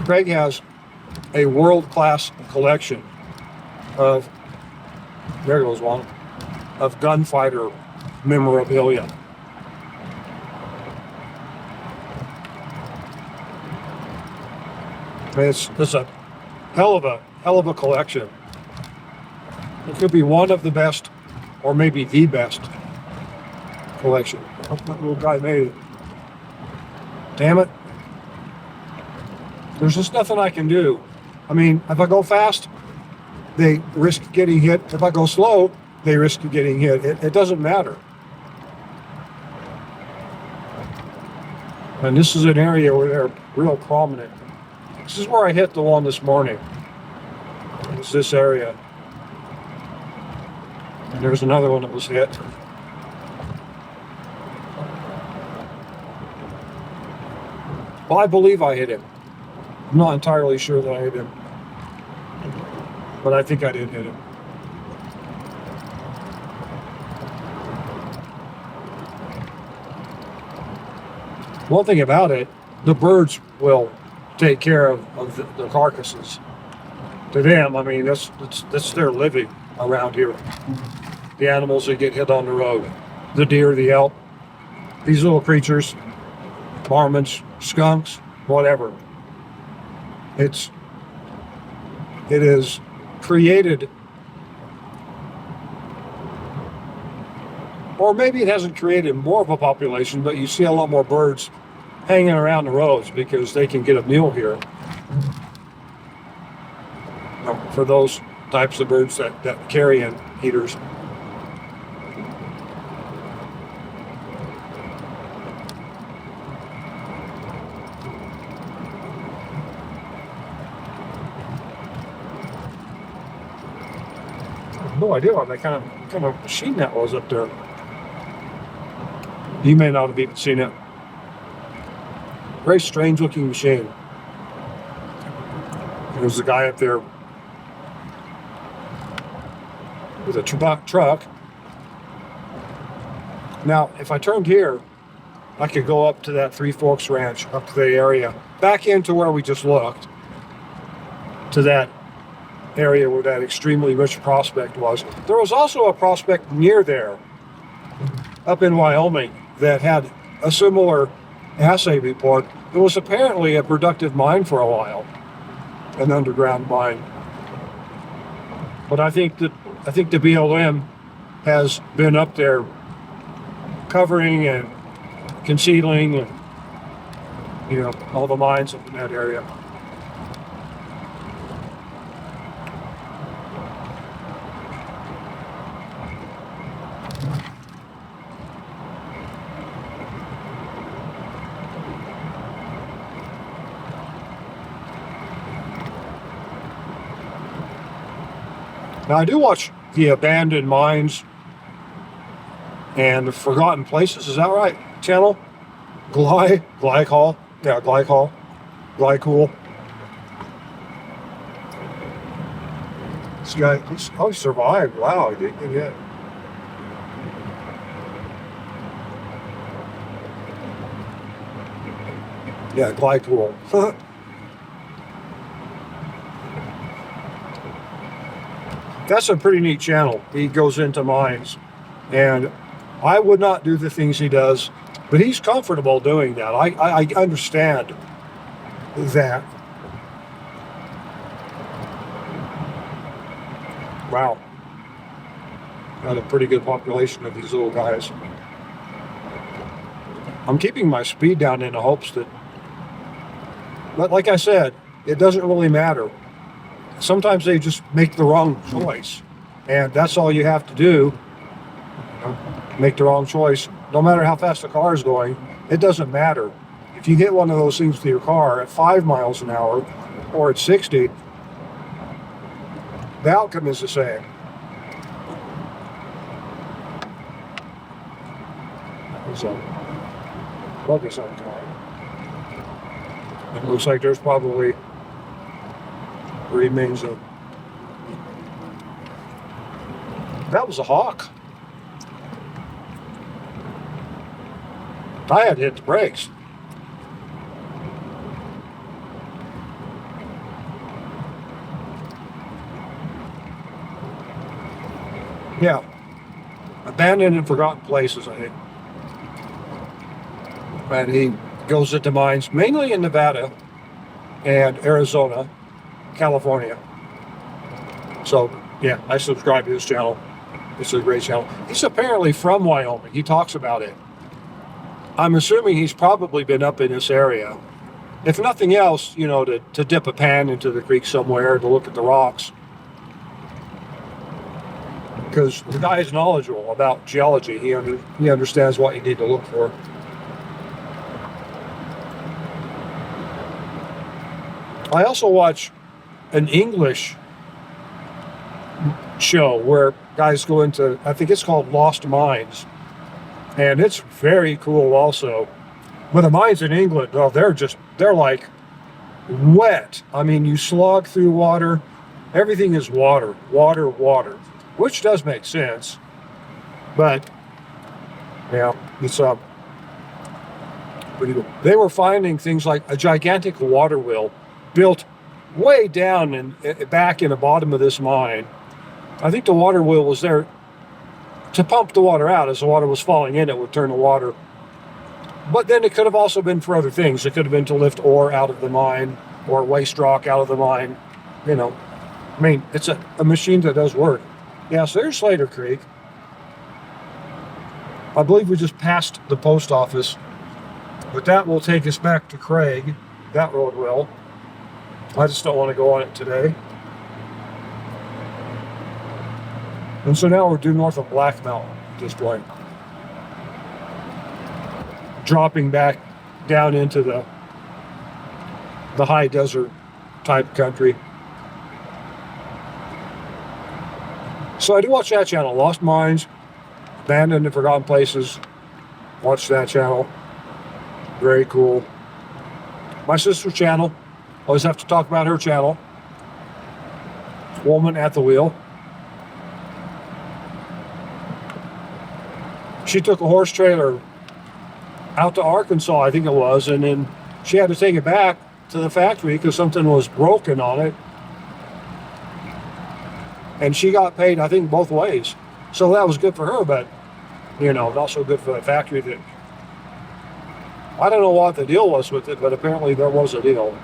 S1: Craig has a world-class collection of, there goes one, of gunfighter memorabilia. It's a hell of a collection. It could be one of the best, or maybe the best collection. Oh, that little guy made it. Damn it. There's just nothing I can do. I mean, if I go fast, they risk getting hit. If I go slow, they risk getting hit. It doesn't matter. And this is an area where they're real prominent. This is where I hit the one this morning. It's this area. And there's another one that was hit. Well, I believe I hit him. I'm not entirely sure that I hit him, but I think I did hit him. One thing about it, the birds will take care of the carcasses. To them, I mean, that's their living around here. The animals that get hit on the road, the deer, the elk, these little creatures, varmints, skunks, whatever. It is created, or maybe it hasn't created more of a population, but you see a lot more birds hanging around the roads because they can get a meal here. For those types of birds that carrion eaters. No idea what kind of machine that was up there. You may not have even seen it. Very strange looking machine. There's a guy up there with a truck. Now, if I turned here, I could go up to that Three Forks Ranch, up to the area, back into where we just looked, to that area where that extremely rich prospect was. There was also a prospect near there, up in Wyoming, that had a similar assay report. It was apparently a productive mine for a while, an underground mine. But I think the BLM has been up there covering and concealing and, all the mines up in that area. Now, I do watch the abandoned mines and the forgotten places. Is that right? Channel? Glycol. Yeah, Glycol. Glycool. This guy, he survived. Wow, he did get hit. Yeah, Glycool. That's a pretty neat channel. He goes into mines, and I would not do the things he does, but he's comfortable doing that. I understand that. Wow. Got a pretty good population of these little guys. I'm keeping my speed down in the hopes that, but like I said, it doesn't really matter. Sometimes they just make the wrong choice, and that's all you have to do. Make the wrong choice. No matter how fast the car is going, it doesn't matter. If you hit one of those things with your car at 5 miles an hour or at 60, the outcome is the same. So, focus on the car. It looks like there's probably remains of. That was a hawk. I had to hit the brakes. Yeah. Abandoned and forgotten places, I think. And he goes into mines, mainly in Nevada and Arizona, California. So, yeah, I subscribe to his channel. It's a great channel. He's apparently from Wyoming. He talks about it. I'm assuming he's probably been up in this area. If nothing else, you know, to dip a pan into the creek somewhere to look at the rocks. Because the guy is knowledgeable about geology. He understands what you need to look for. I also watch an English show where guys go into, I think it's called Lost Mines. And it's very cool also. But the mines in England, oh, they're like wet. I mean, you slog through water. Everything is water, water, water, which does make sense. But, yeah, it's pretty cool. They were finding things like a gigantic water wheel built way down and back in the bottom of this mine. I think the water wheel was there to pump the water out. As the water was falling in, it would turn the water. But then it could have also been for other things. It could have been to lift ore out of the mine or waste rock out of the mine. You know, I mean, it's a machine that does work. Yeah, so there's Slater Creek. I believe we just passed the post office, but that will take us back to Craig. That road will. I just don't want to go on it today. And so now we're due north of Black Mountain at this point. Dropping back down into the high desert type country. So I do watch that channel, Lost Mines, Abandoned and Forgotten Places. Watch that channel. Very cool. My sister's channel. Always have to talk about her channel. Woman at the Wheel. She took a horse trailer out to Arkansas, I think it was, and then she had to take it back to the factory because something was broken on it. And she got paid, I think, both ways. So that was good for her, but, you know, not so good for the factory. That I don't know what the deal was with it, but apparently there was a deal.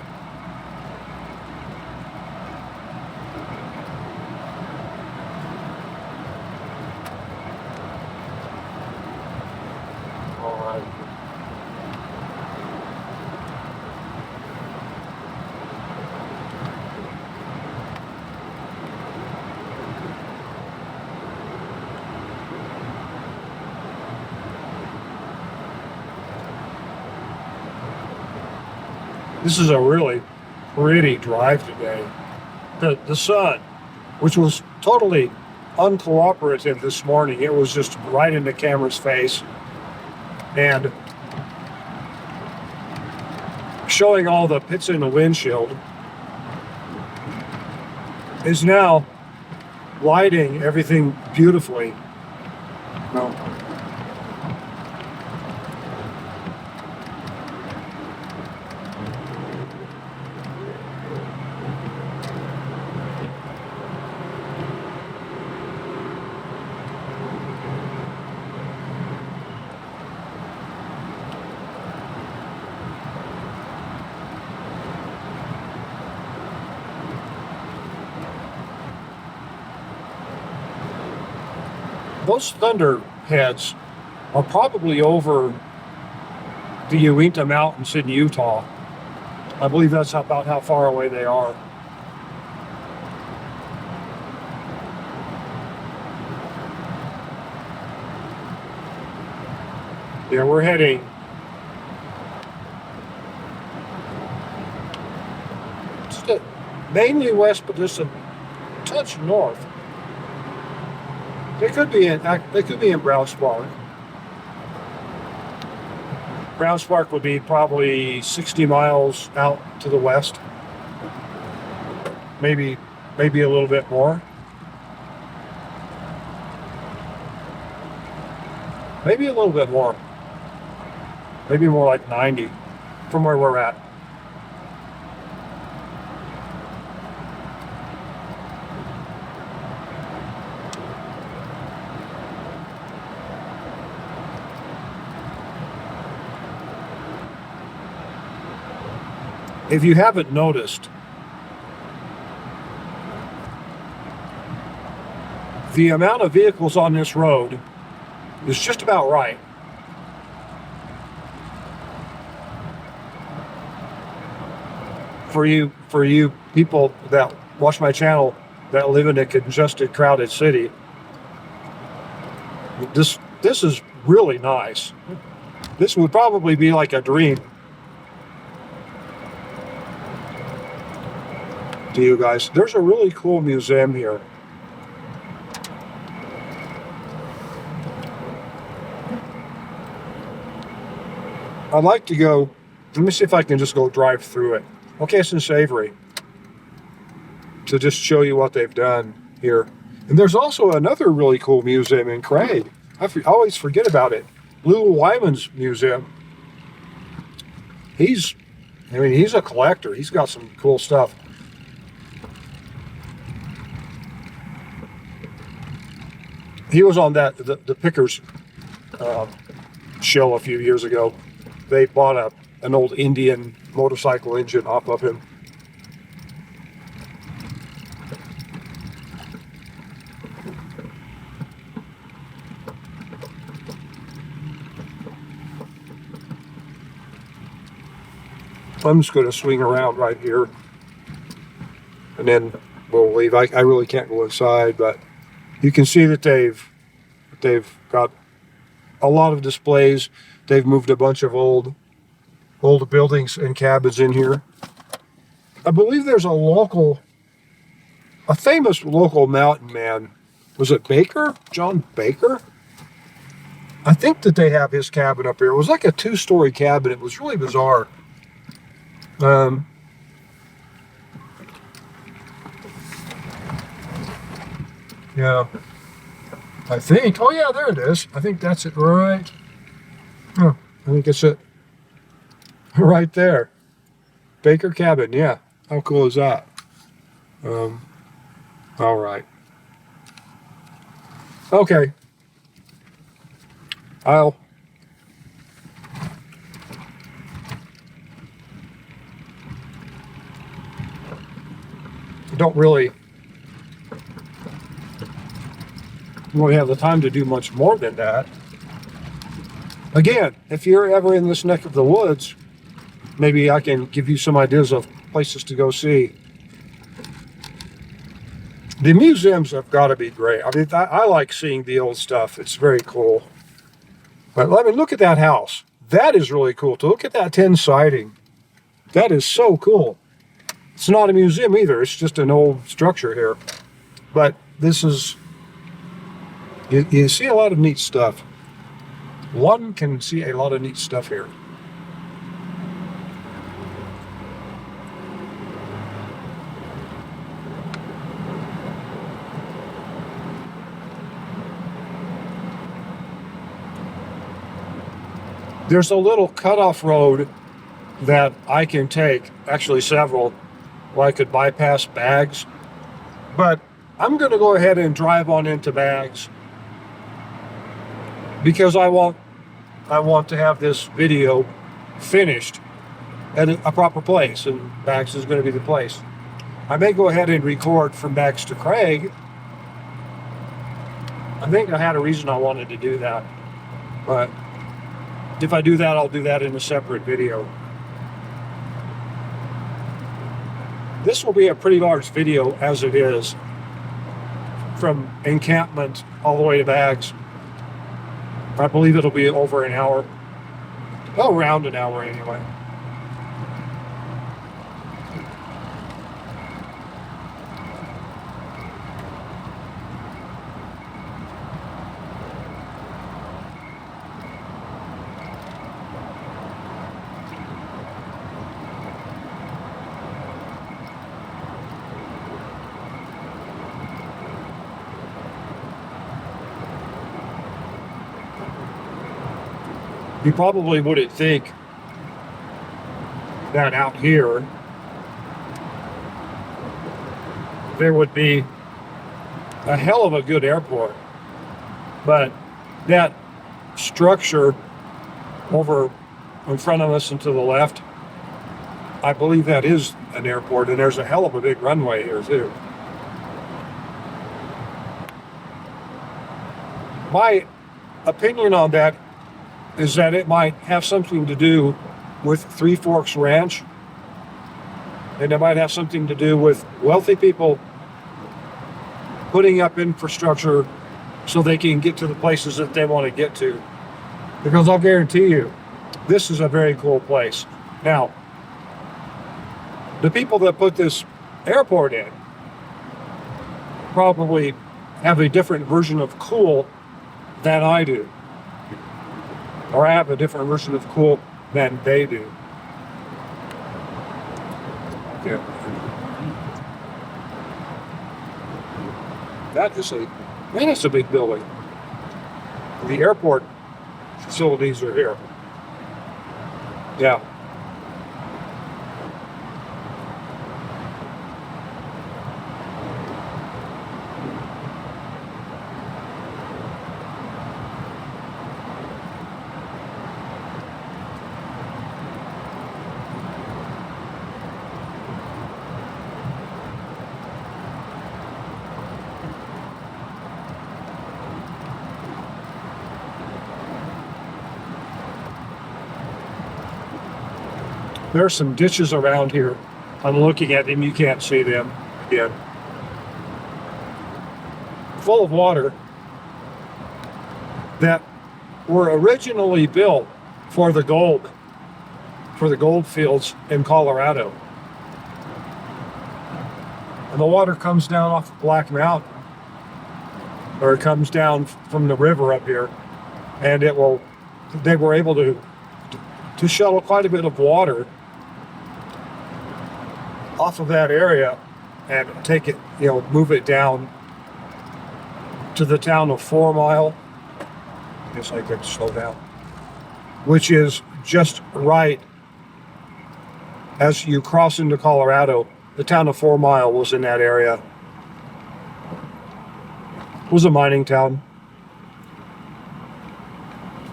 S1: This is a really pretty drive today. The sun, which was totally uncooperative this morning. It was just right in the camera's face and showing all the pits in the windshield is now lighting everything beautifully. No. Those thunderheads are probably over the Uinta Mountains in Utah. I believe that's about how far away they are. Yeah, we're heading mainly west, but just a touch north. They could be in Brown Spark. Brown Spark would be probably 60 miles out to the west. Maybe a little bit more. Maybe a little bit more. Maybe more like 90 from where we're at. If you haven't noticed, the amount of vehicles on this road is just about right. For you people that watch my channel that live in a congested, crowded city, this is really nice. This would probably be like a dream to you guys. There's a really cool museum here. I'd like to go, let me see if I can just go drive through it. Okay, it's in Savory. To just show you what they've done here. And there's also another really cool museum in Craig. I always forget about it. Lou Wyman's museum. He's a collector. He's got some cool stuff. He was on the Pickers show a few years ago. They bought an old Indian motorcycle engine off of him. I'm just going to swing around right here, and then we'll leave. I really can't go inside, but you can see that they've got a lot of displays. They've moved a bunch of old buildings and cabins in here. I believe there's a famous local mountain man. Was it Baker? John Baker? I think that they have his cabin up here. It was like a 2-story cabin. It was really bizarre. Yeah, I think. Oh yeah, there it is. I think that's it right. Oh, I think it's it right there. Baker Cabin. Yeah. How cool is that? All right. Okay. I don't really have the time to do much more than that. Again, if you're ever in this neck of the woods, maybe I can give you some ideas of places to go see. The museums have got to be great. I mean, I like seeing the old stuff. It's very cool. But I mean, look at that house. That is really cool. To look at that tin siding. That is so cool. It's not a museum either. It's just an old structure here. But this is, you see a lot of neat stuff. One can see a lot of neat stuff here. There's a little cutoff road that I can take, actually several, where I could bypass Baggs. But I'm going to go ahead and drive on into Baggs because I want to have this video finished at a proper place, and Baggs is going to be the place. I may go ahead and record from Baggs to Craig. I think I had a reason I wanted to do that, but if I do that, I'll do that in a separate video. This will be a pretty large video as it is, from Encampment all the way to Baggs. I believe it'll be over an hour. Well, around an hour anyway. You probably wouldn't think that out here there would be a hell of a good airport, but that structure over in front of us and to the left, I believe that is an airport, and there's a hell of a big runway here too. My opinion on that is that it might have something to do with Three Forks Ranch, and it might have something to do with wealthy people putting up infrastructure so they can get to the places that they want to get to. Because I'll guarantee you, this is a very cool place. Now, the people that put this airport in probably have a different version of cool than I do. Or I have a different version of cool than they do. Yeah. That's a big building. The airport facilities are here. Yeah. There are some ditches around here. I'm looking at them, you can't see them again. Full of water that were originally built for the gold fields in Colorado. And the water comes down off of Black Mountain, or it comes down from the river up here, and they were able to shuttle quite a bit of water off of that area and take it, move it down to the town of 4 Mile. I guess I could slow down. Which is just right as you cross into Colorado. The town of 4 Mile was in that area. It was a mining town.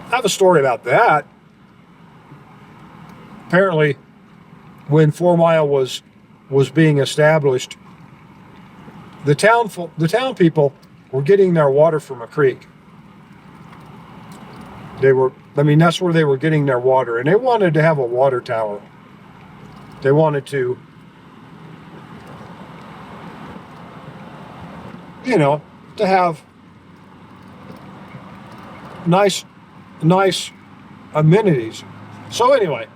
S1: I have a story about that. Apparently, when 4 Mile was being established, the town people were getting their water from a creek. That's where they were getting their water, and they wanted to have a water tower. They wanted to, to have nice amenities. So anyway,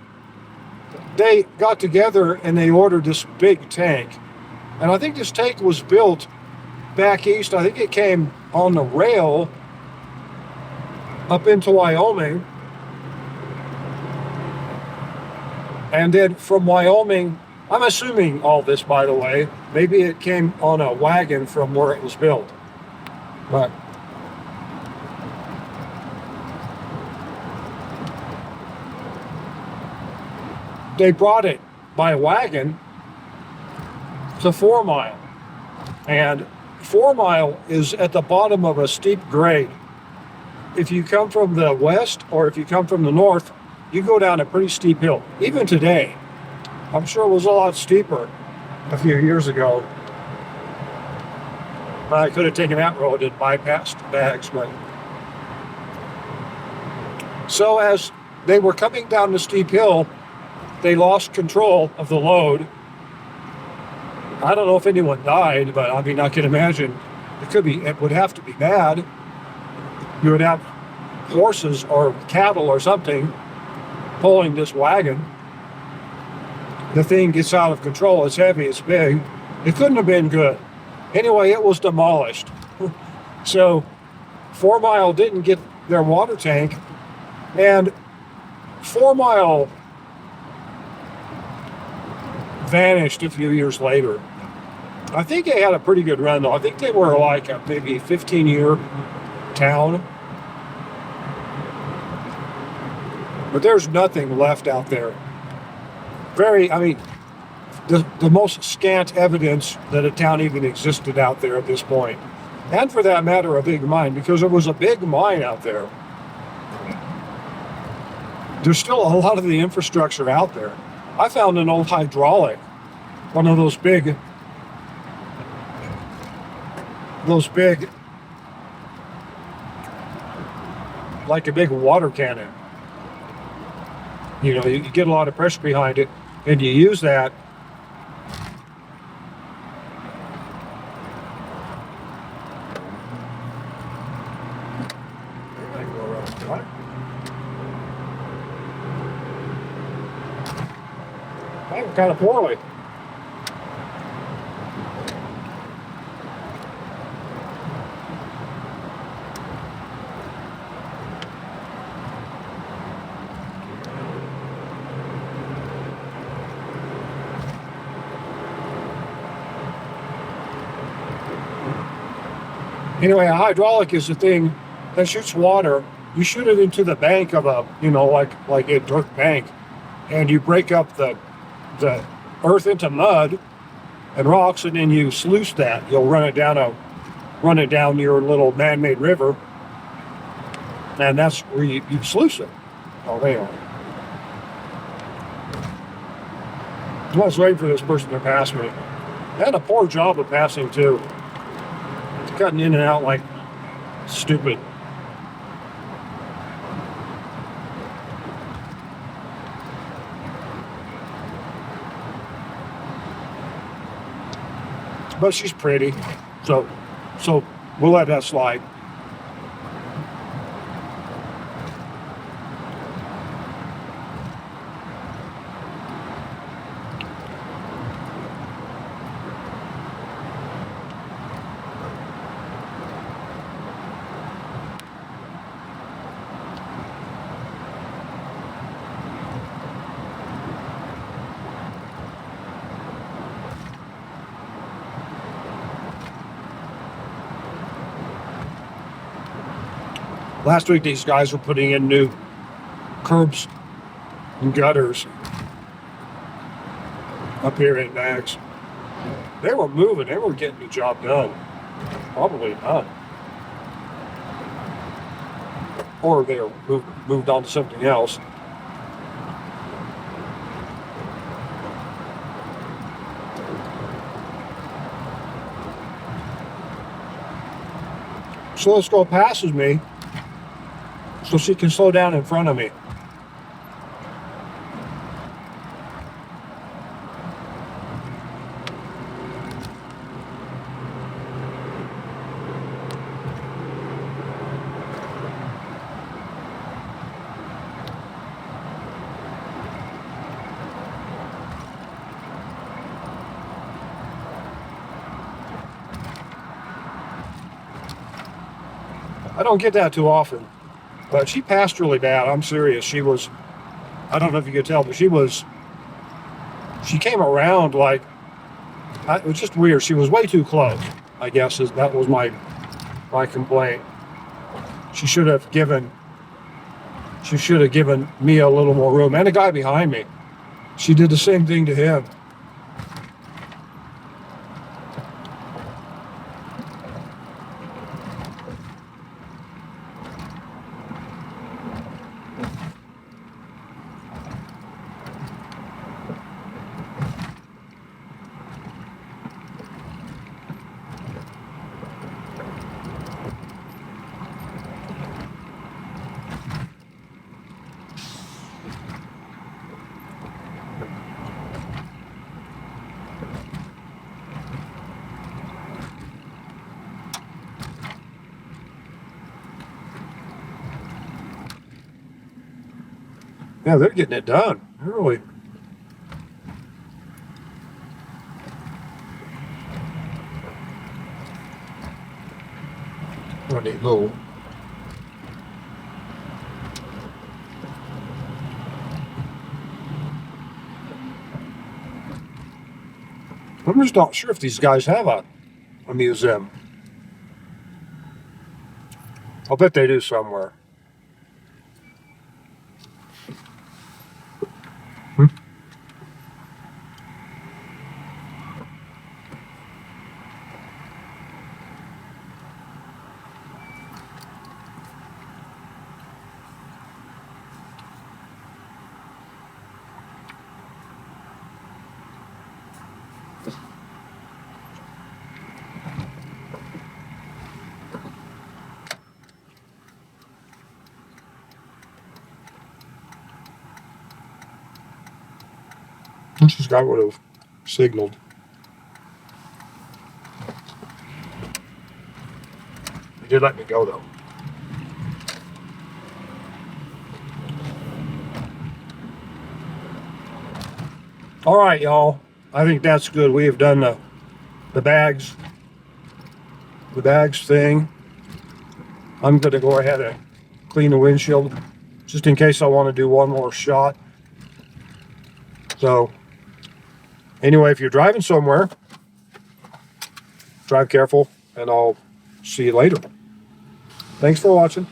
S1: they got together and they ordered this big tank. And I think this tank was built back east. I think it came on the rail up into Wyoming. And then from Wyoming, I'm assuming all this, by the way, maybe it came on a wagon from where it was built. But they brought it by wagon to 4 Mile. And 4 Mile is at the bottom of a steep grade. If you come from the west or if you come from the north, you go down a pretty steep hill. Even today, I'm sure it was a lot steeper a few years ago. I could have taken that road and bypassed Baggs, but so as they were coming down the steep hill, they lost control of the load. I don't know if anyone died, but I mean, I can imagine it would have to be bad. You would have horses or cattle or something pulling this wagon. The thing gets out of control. It's heavy, it's big. It couldn't have been good. Anyway, it was demolished. So 4 Mile didn't get their water tank, and 4 Mile vanished a few years later. I think they had a pretty good run though. I think they were like a maybe 15-year town. But there's nothing left out there. The most scant evidence that a town even existed out there at this point. And for that matter, a big mine, because there was a big mine out there. There's still a lot of the infrastructure out there. I found an old hydraulic, one of those big, like a big water cannon. You know, you get a lot of pressure behind it, and you use that. Kind of poorly. Anyway, a hydraulic is the thing that shoots water. You shoot it into the bank of a, like a dirt bank, and you break up the earth into mud and rocks, and then you sluice that. You'll run it down your little man-made river, and that's where you sluice it. Oh, there you are. I was waiting for this person to pass me. They had a poor job of passing too. Cutting in and out like stupid. But she's pretty, so we'll let that slide. Last week, these guys were putting in new curbs and gutters up here in Baggs. They were moving. They were getting the job done. Probably not. Or they were moved on to something else. So this girl passes me so she can slow down in front of me. I don't get that too often. But she passed really bad. I'm serious. She was, I don't know if you could tell, but she came around like, it was just weird. She was way too close, I guess. That was my complaint. She should have given me a little more room. And the guy behind me. She did the same thing to him. Yeah, they're getting it done. They're really. I need little. I'm just not sure if these guys have a museum. I'll bet they do somewhere. This guy would have signaled. He did let me go though. All right, y'all. I think that's good. We have done the bags thing. I'm going to go ahead and clean the windshield just in case I want to do one more shot. So anyway, if you're driving somewhere, drive careful, and I'll see you later. Thanks for watching.